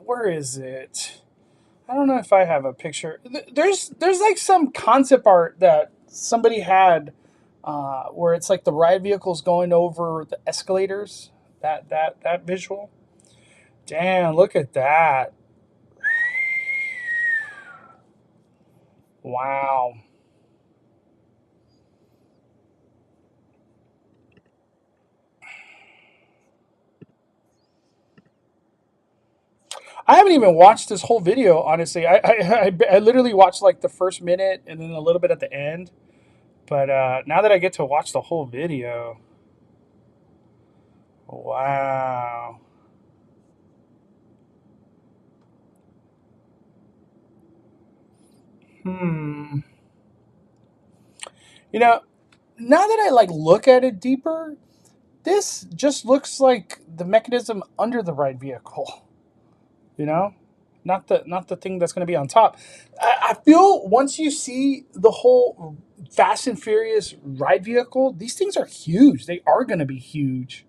where is it? I don't know if I have a picture. There's like some concept art that somebody had where it's like the ride vehicles going over the escalators. That visual. Damn, look at that. Wow. I haven't even watched this whole video, honestly. I literally watched like the first minute and then a little bit at the end. But now that I get to watch the whole video, wow. You know, now that I like look at it deeper, this just looks like the mechanism under the ride vehicle. You know, not the thing that's going to be on top. I feel once you see the whole Fast and Furious ride vehicle, these things are huge. They are going to be huge.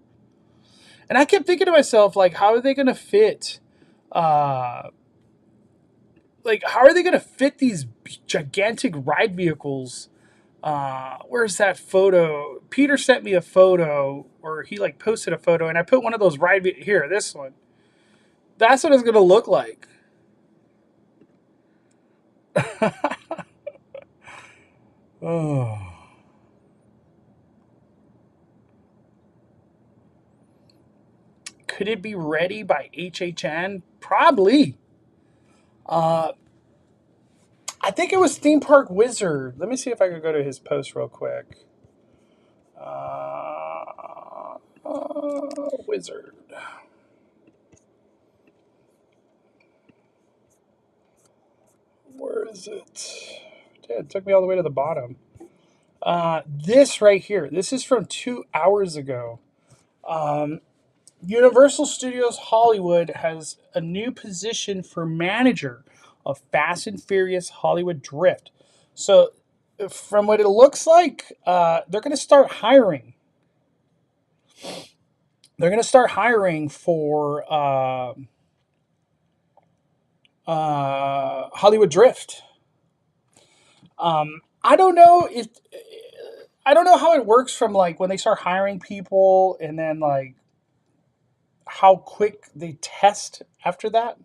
And I kept thinking to myself, like, how are they going to fit? How are they going to fit these gigantic ride vehicles? Where's that photo? Peter sent me a photo, or he like posted a photo, and I put one of those here. This one. That's what it's going to look like. Oh. Could it be ready by HHN? Probably. I think it was Theme Park Wizard. Let me see if I could go to his post real quick. Wizard. Where is it? Damn, it took me all the way to the bottom. This right here. This is from 2 hours ago. Universal Studios Hollywood has a new position for manager of Fast and Furious Hollywood Drift. So, from what it looks like, they're going to start hiring. They're going to start hiring for Hollywood Drift. I don't know how it works from like when they start hiring people and then like how quick they test after that.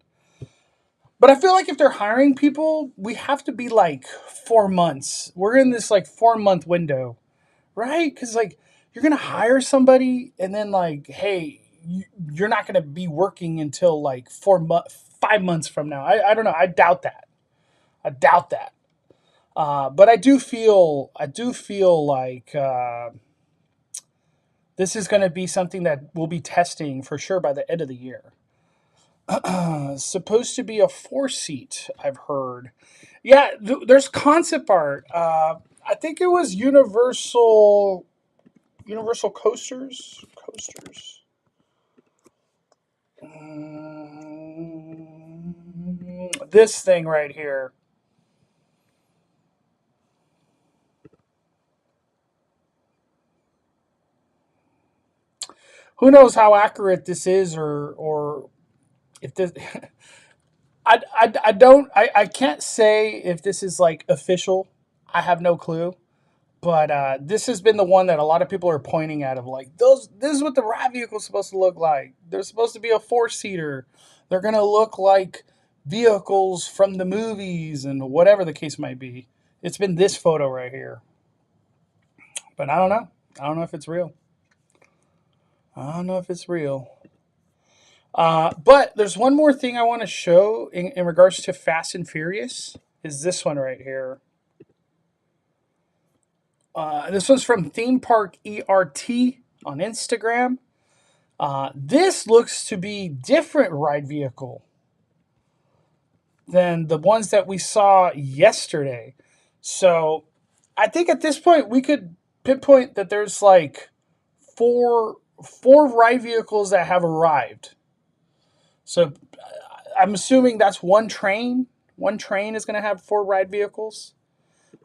But I feel like if they're hiring people, we have to be like 4 months. We're in this like 4 month window, right? Because like you're gonna hire somebody, and then like, hey, you're not gonna be working until like 5 months from now. I don't know. I doubt that. I doubt that. But I do feel like this is going to be something that we'll be testing for sure by the end of the year. Supposed to be a 4-seat, I've heard. Yeah, there's concept art. I think it was Universal Coasters. This thing right here. Who knows how accurate this is, or if this. I can't say if this is like official. I have no clue. But this has been the one that a lot of people are pointing at, of like, this is what the ride vehicle is supposed to look like. They're supposed to be a 4-seater. They're going to look like vehicles from the movies and whatever the case might be. It's been this photo right here. But I don't know. I don't know if it's real. But there's one more thing I want to show in regards to Fast and Furious, is this one right here. This one's from Theme Park ERT on Instagram. This looks to be different ride vehicle than the ones that we saw yesterday. So I think at this point we could pinpoint that there's like four ride vehicles that have arrived. So I'm assuming that's one train. One train is going to have 4 ride vehicles.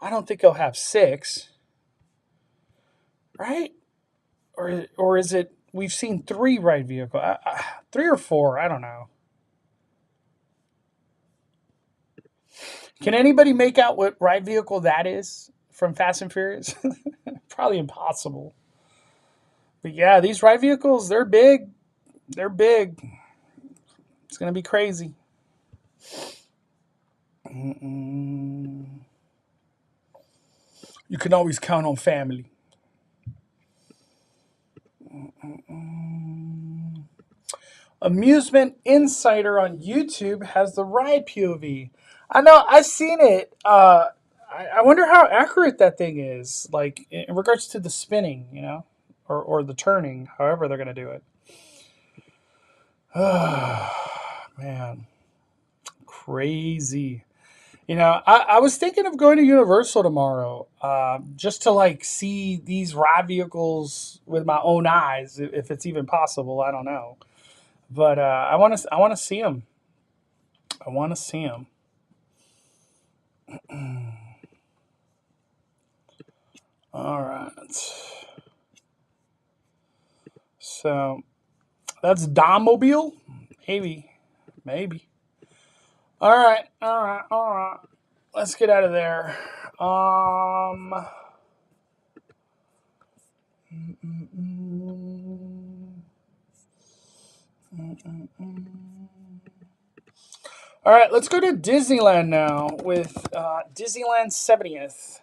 I don't think he'll have 6. Right? Or is it, we've seen 3 ride vehicles. 3 or 4, I don't know. Can anybody make out what ride vehicle that is from Fast and Furious? Probably impossible. But yeah, these ride vehicles, they're big. They're big. It's going to be crazy. You can always count on family. Amusement Insider on YouTube has the ride POV. I know, I've seen it. I wonder how accurate that thing is, like in regards to the spinning, or the turning, however they're going to do it. Man, crazy. I was thinking of going to Universal tomorrow, just to like see these ride vehicles with my own eyes, if it's even possible. I don't know, but I want to see them. I want to see them. All right. So that's Dommobile, maybe. All right. Let's get out of there. All right, let's go to Disneyland now with Disneyland 70th.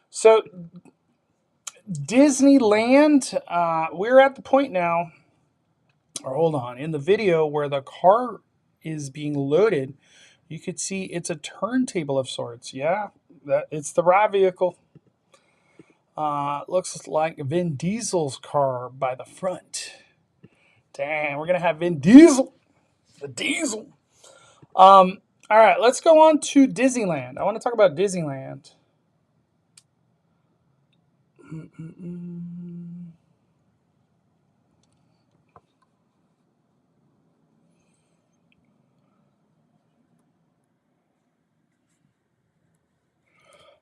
So Disneyland, we're at the point now, or hold on, in the video where the car is being loaded, you could see it's a turntable of sorts. Yeah, it's the ride vehicle. Looks like Vin Diesel's car by the front. Damn, we're going to have Vin Diesel. The Diesel. All right, let's go on to Disneyland. I want to talk about Disneyland.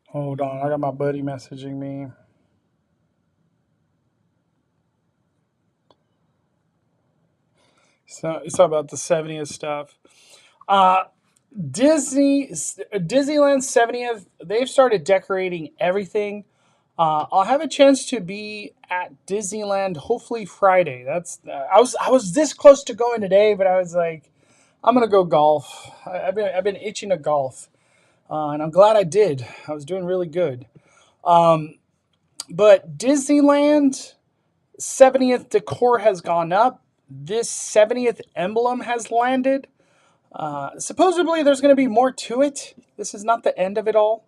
Hold on, I got my buddy messaging me. So it's all about the 70th stuff. Disneyland's 70th. They've started decorating everything. I'll have a chance to be at Disneyland hopefully Friday. I was this close to going today, but I was like, I'm gonna go golf. I've been itching to golf, and I'm glad I did. I was doing really good. But Disneyland 70th decor has gone up. This 70th emblem has landed. Supposedly, there's going to be more to it. This is not the end of it all.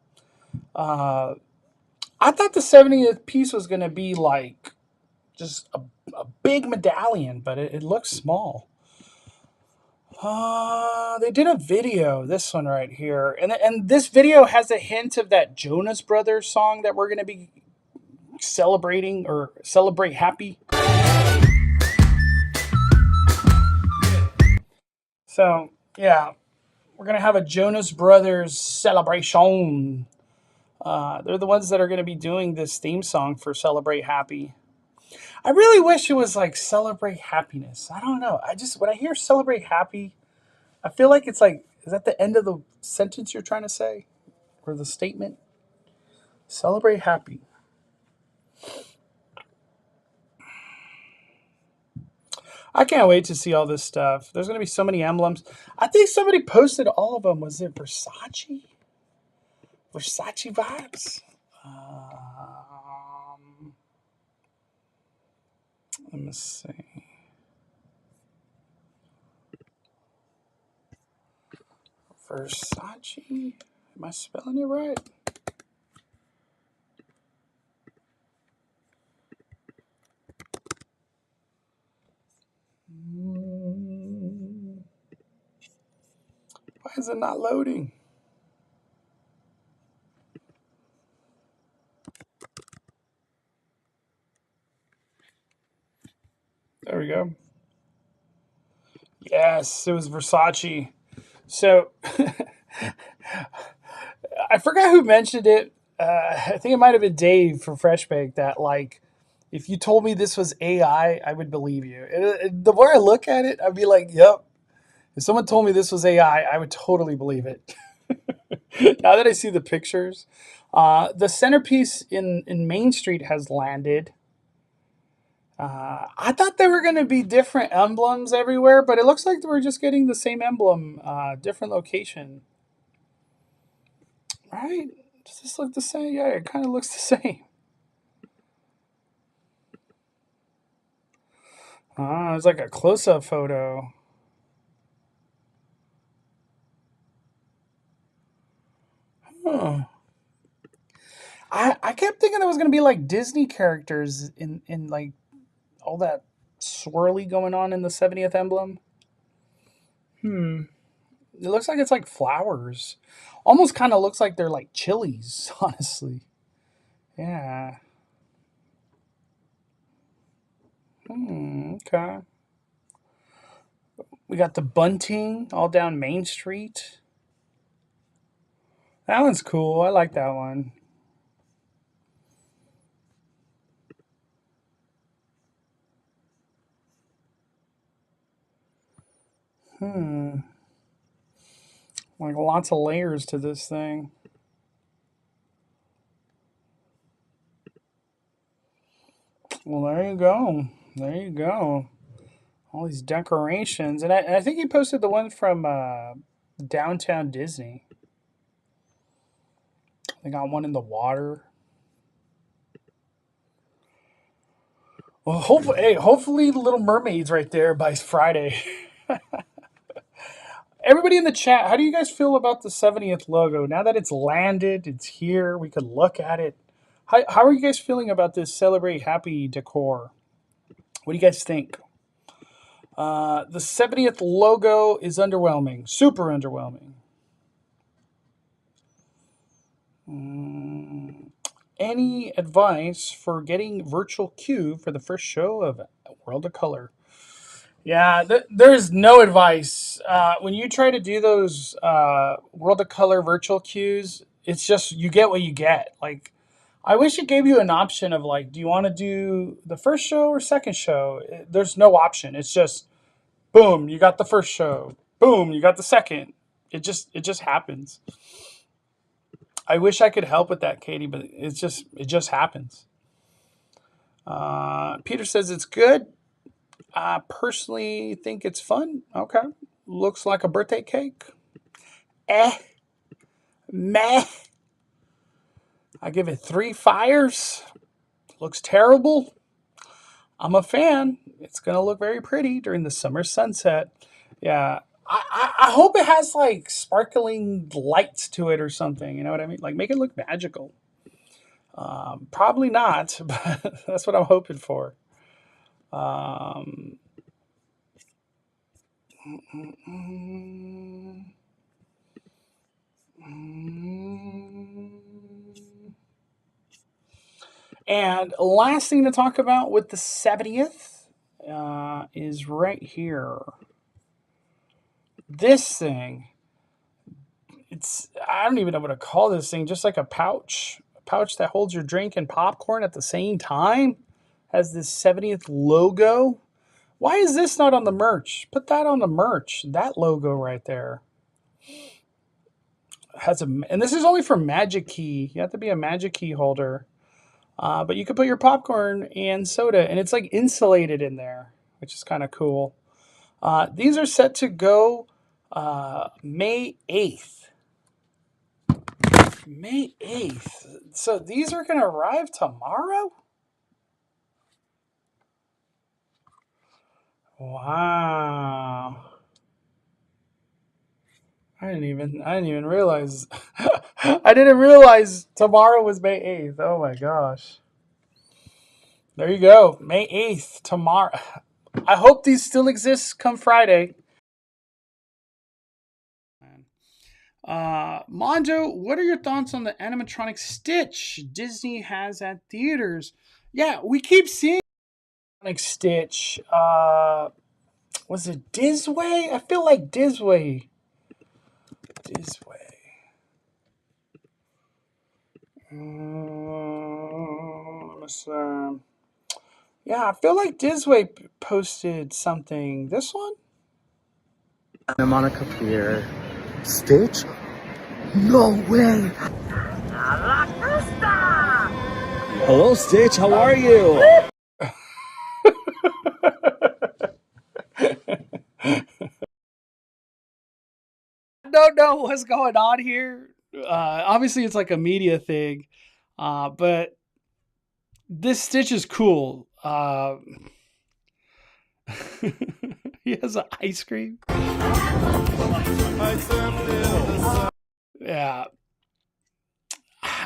I thought the 70th piece was going to be like just a big medallion, but it looks small. They did a video, this one right here, and this video has a hint of that Jonas Brothers song that we're going to be celebrating, or Celebrate Happy. So, yeah, we're going to have a Jonas Brothers celebration. They're the ones that are going to be doing this theme song for Celebrate Happy. I really wish it was like Celebrate Happiness. I don't know. When I hear Celebrate Happy, I feel like it's like, is that the end of the sentence you're trying to say? Or the statement? Celebrate Happy. I can't wait to see all this stuff. There's going to be so many emblems. I think somebody posted all of them. Was it Versace? Versace vibes? Let me see. Versace? Am I spelling it right? Why is it not loading? There we go. Yes, it was Versace. So, I forgot who mentioned it. I think it might have been Dave from Fresh Bake that, like, if you told me this was AI, I would believe you. The more I look at it, I'd be like, yep. If someone told me this was AI, I would totally believe it. Now that I see the pictures. The centerpiece in Main Street has landed. I thought there were going to be different emblems everywhere, but it looks like we're just getting the same emblem, different location. Right? Does this look the same? Yeah, it kind of looks the same. It's like a close-up photo. Huh. I kept thinking there was going to be like Disney characters in like all that swirly going on in the 70th emblem. It looks like it's like flowers. Almost kind of looks like they're like chilies, honestly. Yeah. Okay. We got the bunting all down Main Street. That one's cool. I like that one. Like lots of layers to this thing. Well, there you go. There you go. All these decorations. And I think he posted the one from Downtown Disney. They got one in the water. Well, hopefully the Little Mermaid's right there by Friday. Everybody in the chat, how do you guys feel about the 70th logo? Now that it's landed, it's here, we could look at it. How are you guys feeling about this Celebrate Happy decor? What do you guys think? The 70th logo is underwhelming. Super underwhelming. Any advice for getting virtual queue for the first show of World of Color? Yeah, there's no advice. When you try to do those World of Color virtual queues, it's just you get what you get. Like, I wish it gave you an option of like, do you want to do the first show or second show? There's no option. It's just, boom, you got the first show. Boom, you got the second. It just happens. I wish I could help with that, Katie, but it just happens. Peter says it's good. I personally think it's fun. Okay. Looks like a birthday cake. Meh. I give it 3 fires. Looks terrible. I'm a fan. It's going to look very pretty during the summer sunset. Yeah. I hope it has like sparkling lights to it or something. You know what I mean? Like make it look magical. Probably not, but that's what I'm hoping for. And last thing to talk about with the 70th is right here. This thing, I don't even know what to call this thing, just like a pouch that holds your drink and popcorn at the same time. Has this 70th logo. Why is this not on the merch? Put that on the merch. That logo right there. And this is only for Magic Key. You have to be a Magic Key holder. But you could put your popcorn and soda, and it's like insulated in there, which is kind of cool. These are set to go May 8th. May 8th. So these are going to arrive tomorrow? Wow. I didn't even realize. I didn't realize tomorrow was May 8th. Oh my gosh. There you go. May 8th, tomorrow. I hope these still exist come Friday. Mondo, what are your thoughts on the animatronic Stitch Disney has at theaters? Yeah, we keep seeing Stitch. Was it Disway? I feel like Disway. Yeah, I feel like Disway posted something. This one? Monica Clear. Stitch? No way! Hello, Stitch. How are you? I don't know what's going on here. Obviously, it's like a media thing, but this Stitch is cool. He has an ice cream. Yeah.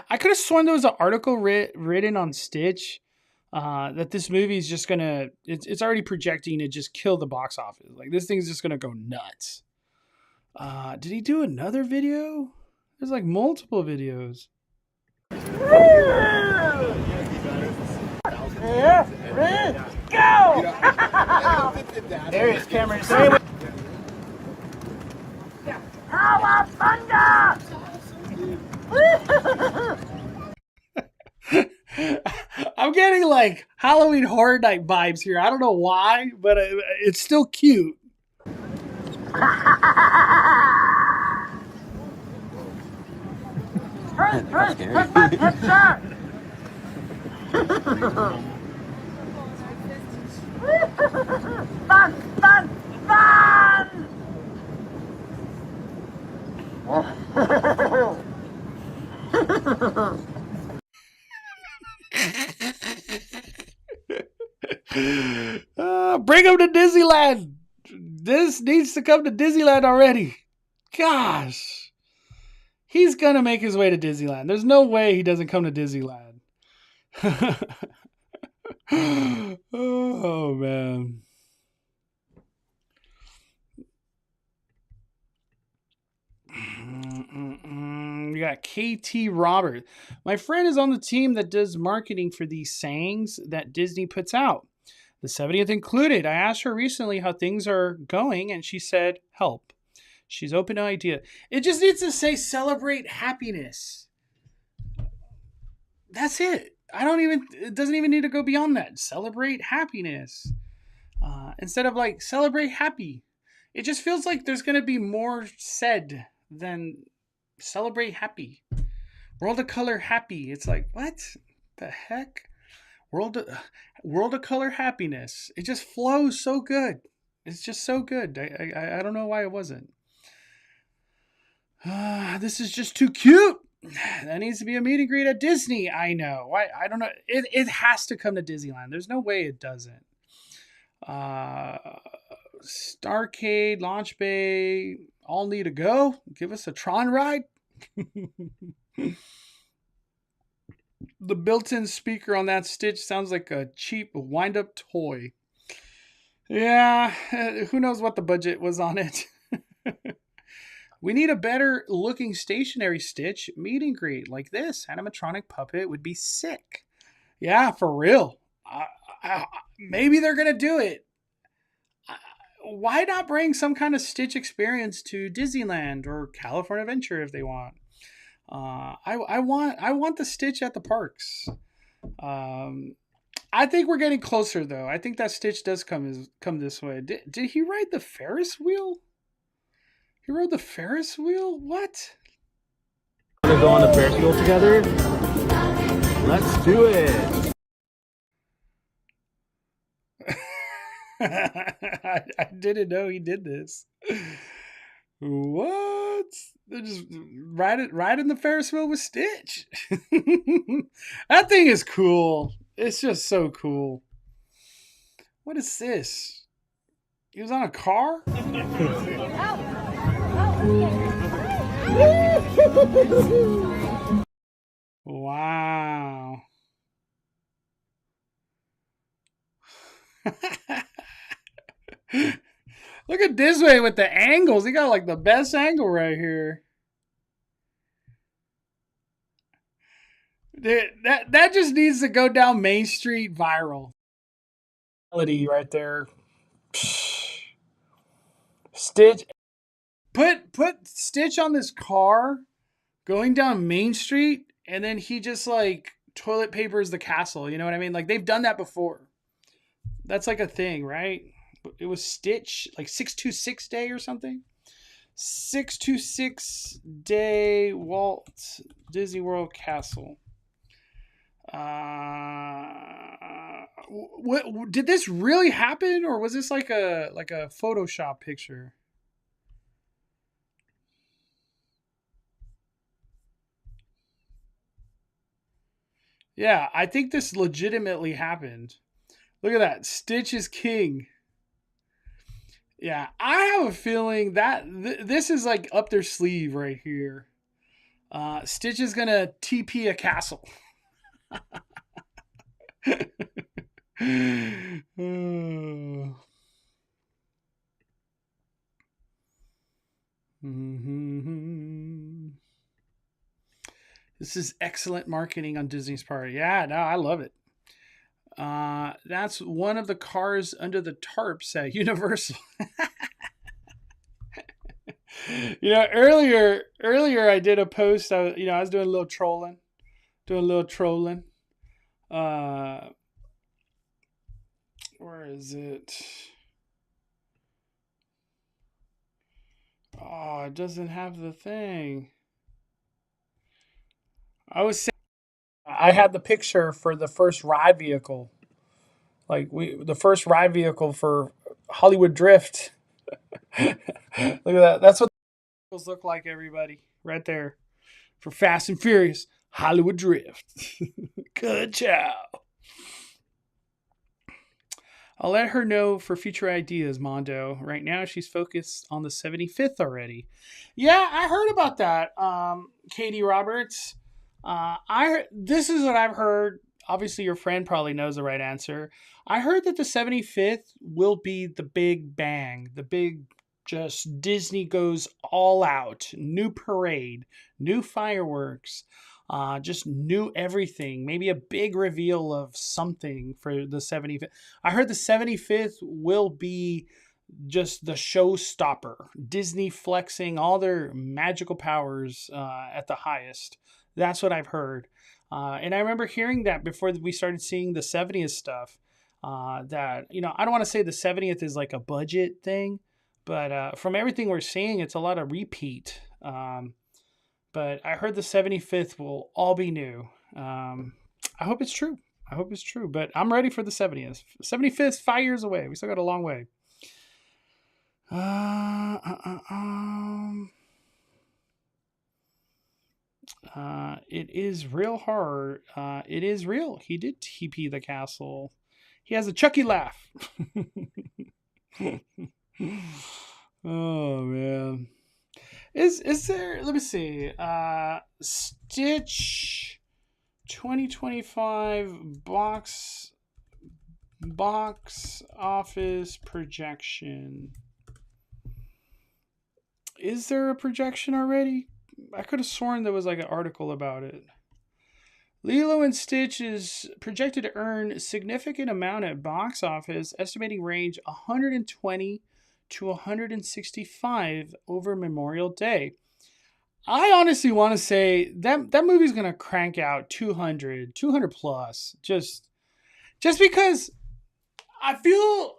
I could have sworn there was an article written on Stitch that this movie is just gonna. It's already projecting to just kill the box office. Like this thing's just gonna go nuts. Did he do another video? There's like multiple videos. Go! There is Cameron. Cowabunga! I'm getting like Halloween Horror Night vibes here. I don't know why, but it's still cute. That's scary. Fun! Bring him to Disneyland. This needs to come to Disneyland already. Gosh. He's going to make his way to Disneyland. There's no way he doesn't come to Disneyland. Oh, man. We got KT Robert. My friend is on the team that does marketing for these sayings that Disney puts out. The 70th included. I asked her recently how things are going, and she said, help. She's open to idea. It just needs to say celebrate happiness. That's it. It doesn't even need to go beyond that. Celebrate happiness. Instead of like celebrate happy. It just feels like there's going to be more said then celebrate happy. World of Color happy. It's like, what the heck? World of Color happiness. It just flows so good. It's just so good. I don't know why it wasn't. This is just too cute. That needs to be a meet and greet at Disney. I know. Why? I don't know. It has to come to Disneyland. There's no way it doesn't. Starcade, Launch Bay, all need to go. Give us a Tron ride. The built-in speaker on that Stitch sounds like a cheap wind-up toy. Yeah, who knows what the budget was on it. We need a better looking stationary Stitch meet and greet like this. Animatronic puppet would be sick. Yeah, for real. Maybe they're going to do it. Why not bring some kind of Stitch experience to Disneyland or California Adventure if they want? I want the Stitch at the parks. I think we're getting closer though. I think that Stitch does come this way. Did he ride the Ferris wheel? He rode the Ferris wheel? What? Want to go on the Ferris wheel together? Let's do it. I didn't know he did this. What? They just ride in the Ferris wheel with Stitch. That thing is cool. It's just so cool. What is this? He was on a car? Wow. Look at this way with the angles. He got like the best angle right here. Dude, that just needs to go down Main Street viral. Right there. Stitch. Put Stitch on this car going down Main Street, and then he just like toilet papers the castle. You know what I mean? Like they've done that before. That's like a thing, right? It was Stitch, like 626 Day or something. 626 Day Walt Disney World Castle. What did this really happen, or was this like a Photoshop picture? Yeah, I think this legitimately happened. Look at that. Stitch is king. Yeah, I have a feeling that this is like up their sleeve right here. Stitch is going to TP a castle. This is excellent marketing on Disney's part. Yeah, no, I love it. That's one of the cars under the tarps at Universal. Earlier I did a post. I was doing a little trolling. Where is it? Oh, it doesn't have the thing. I had the picture for the first ride vehicle. The first ride vehicle for Hollywood Drift. Look at that. That's what the vehicles look like, everybody. Right there. For Fast and Furious, Hollywood Drift. Good job. I'll let her know for future ideas, Mondo. Right now, she's focused on the 75th already. Yeah, I heard about that, Katie Roberts. This is what I've heard. Obviously, your friend probably knows the right answer. I heard that the 75th will be the big bang, the big just Disney goes all out, new parade, new fireworks, just new everything. Maybe a big reveal of something for the 75th. I heard the 75th will be just the showstopper. Disney flexing all their magical powers at the highest. That's what I've heard. And I remember hearing that before we started seeing the 70th stuff. That, I don't want to say the 70th is like a budget thing, but from everything we're seeing, it's a lot of repeat But I heard the 75th will all be new. I hope it's true. But I'm ready for the 70th. 75th, 5 years away. We still got a long way. It is real hard. It is real. He did TP the castle. He has a Chucky laugh. Oh man. Is there, let me see. Stitch 2025 box office projection. Is there a projection already? I could have sworn there was like an article about it. Lilo and Stitch is projected to earn a significant amount at box office, estimating range 120 to 165 over Memorial Day. I honestly want to say that movie's going to crank out 200 plus, just because I feel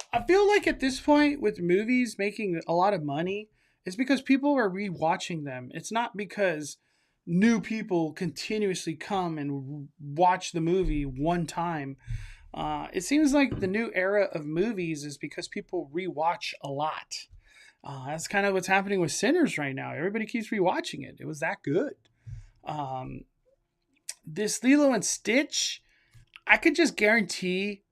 like at this point with movies making a lot of money, it's because people are rewatching them. It's not because new people continuously come and watch the movie one time. It seems like the new era of movies is because people rewatch a lot. That's kind of what's happening with Sinners right now. Everybody keeps rewatching it. It was that good. This Lilo and Stitch, I could just guarantee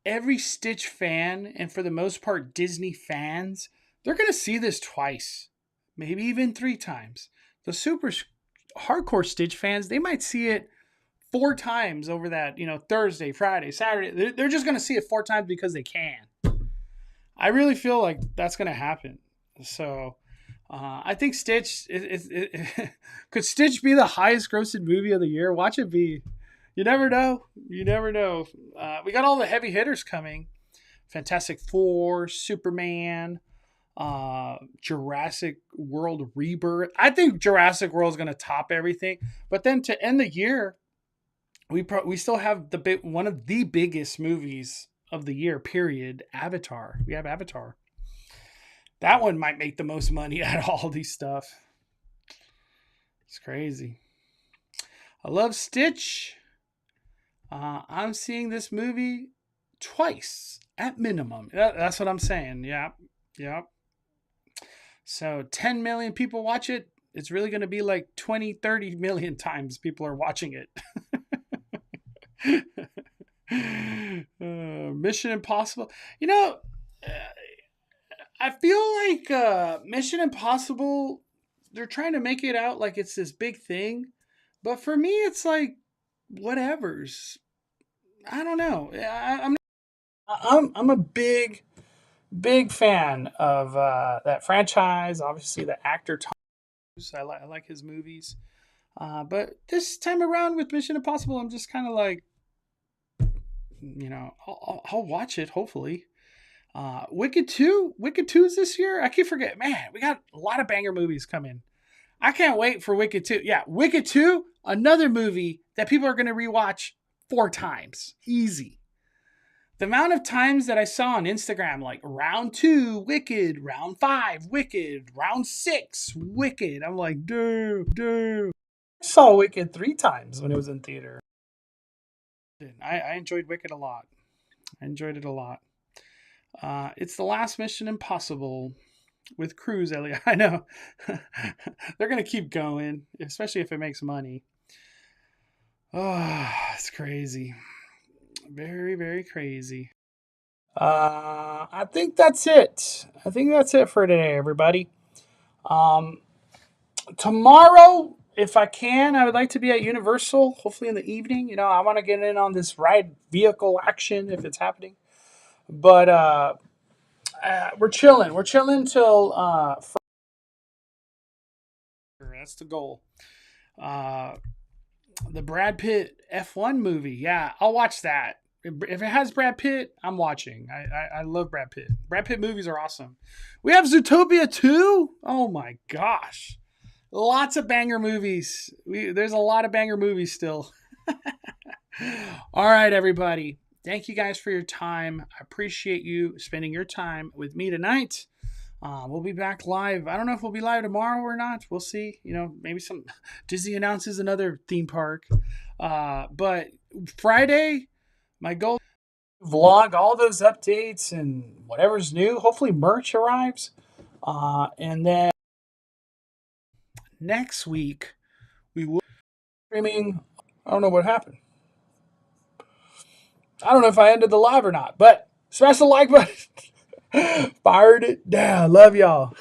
every Stitch fan, and for the most part Disney fans, they're going to see this twice, maybe even 3 times. The super hardcore Stitch fans, they might see it 4 times over that, Thursday, Friday, Saturday. They're just going to see it 4 times because they can. I really feel like that's going to happen. So I think Stitch, could Stitch be the highest grossed movie of the year? Watch it be. You never know. We got all the heavy hitters coming. Fantastic Four, Superman, Jurassic World Rebirth. I think Jurassic World is going to top everything. But then to end the year, we still have one of the biggest movies of the year, period. Avatar. We have Avatar. That one might make the most money out of all these stuff. It's crazy. I love Stitch. I'm seeing this movie twice at minimum. That's what I'm saying. Yeah. So 10 million people watch it. It's really going to be like 20, 30 million times people are watching it. Mission Impossible. I feel like Mission Impossible, they're trying to make it out like it's this big thing. But for me, it's like, whatevers. I don't know. I'm a big fan of that franchise. Obviously, the actor Tom Cruise. I like his movies. But this time around with Mission Impossible, I'm just kind of like, I'll watch it, hopefully. Wicked 2 is this year. I keep forgetting. Man, we got a lot of banger movies coming. I can't wait for Wicked 2. Yeah, Wicked 2, another movie that people are going to rewatch 4 times. Easy. The amount of times that I saw on Instagram, like round 2, Wicked, round 5, Wicked, round 6, Wicked. I'm like, dude. I saw Wicked 3 times when it was in theater. I enjoyed Wicked a lot. I enjoyed it a lot. It's the last Mission Impossible with Cruise, Elliot. I know. They're going to keep going, especially if it makes money. Oh, it's crazy. Very, very crazy. I think that's it. For today, everybody. Tomorrow, if I can, I would like to be at Universal, hopefully in the evening. I want to get in on this ride vehicle action if it's happening. But we're chilling. We're chilling till that's the goal. The Brad Pitt F1 movie. Yeah, I'll watch that. If it has Brad Pitt, I'm watching. I love Brad Pitt. Brad Pitt movies are awesome. We have Zootopia 2. Oh my gosh. Lots of banger movies. There's a lot of banger movies still. All right, everybody. Thank you guys for your time. I appreciate you spending your time with me tonight. We'll be back live. I don't know if we'll be live tomorrow or not. We'll see. Maybe some Disney announces another theme park. But Friday, my goal vlog all those updates and whatever's new. Hopefully merch arrives. And then next week we will be streaming. I don't know what happened. I don't know if I ended the live or not, but smash the like button. Fired it down. Love y'all.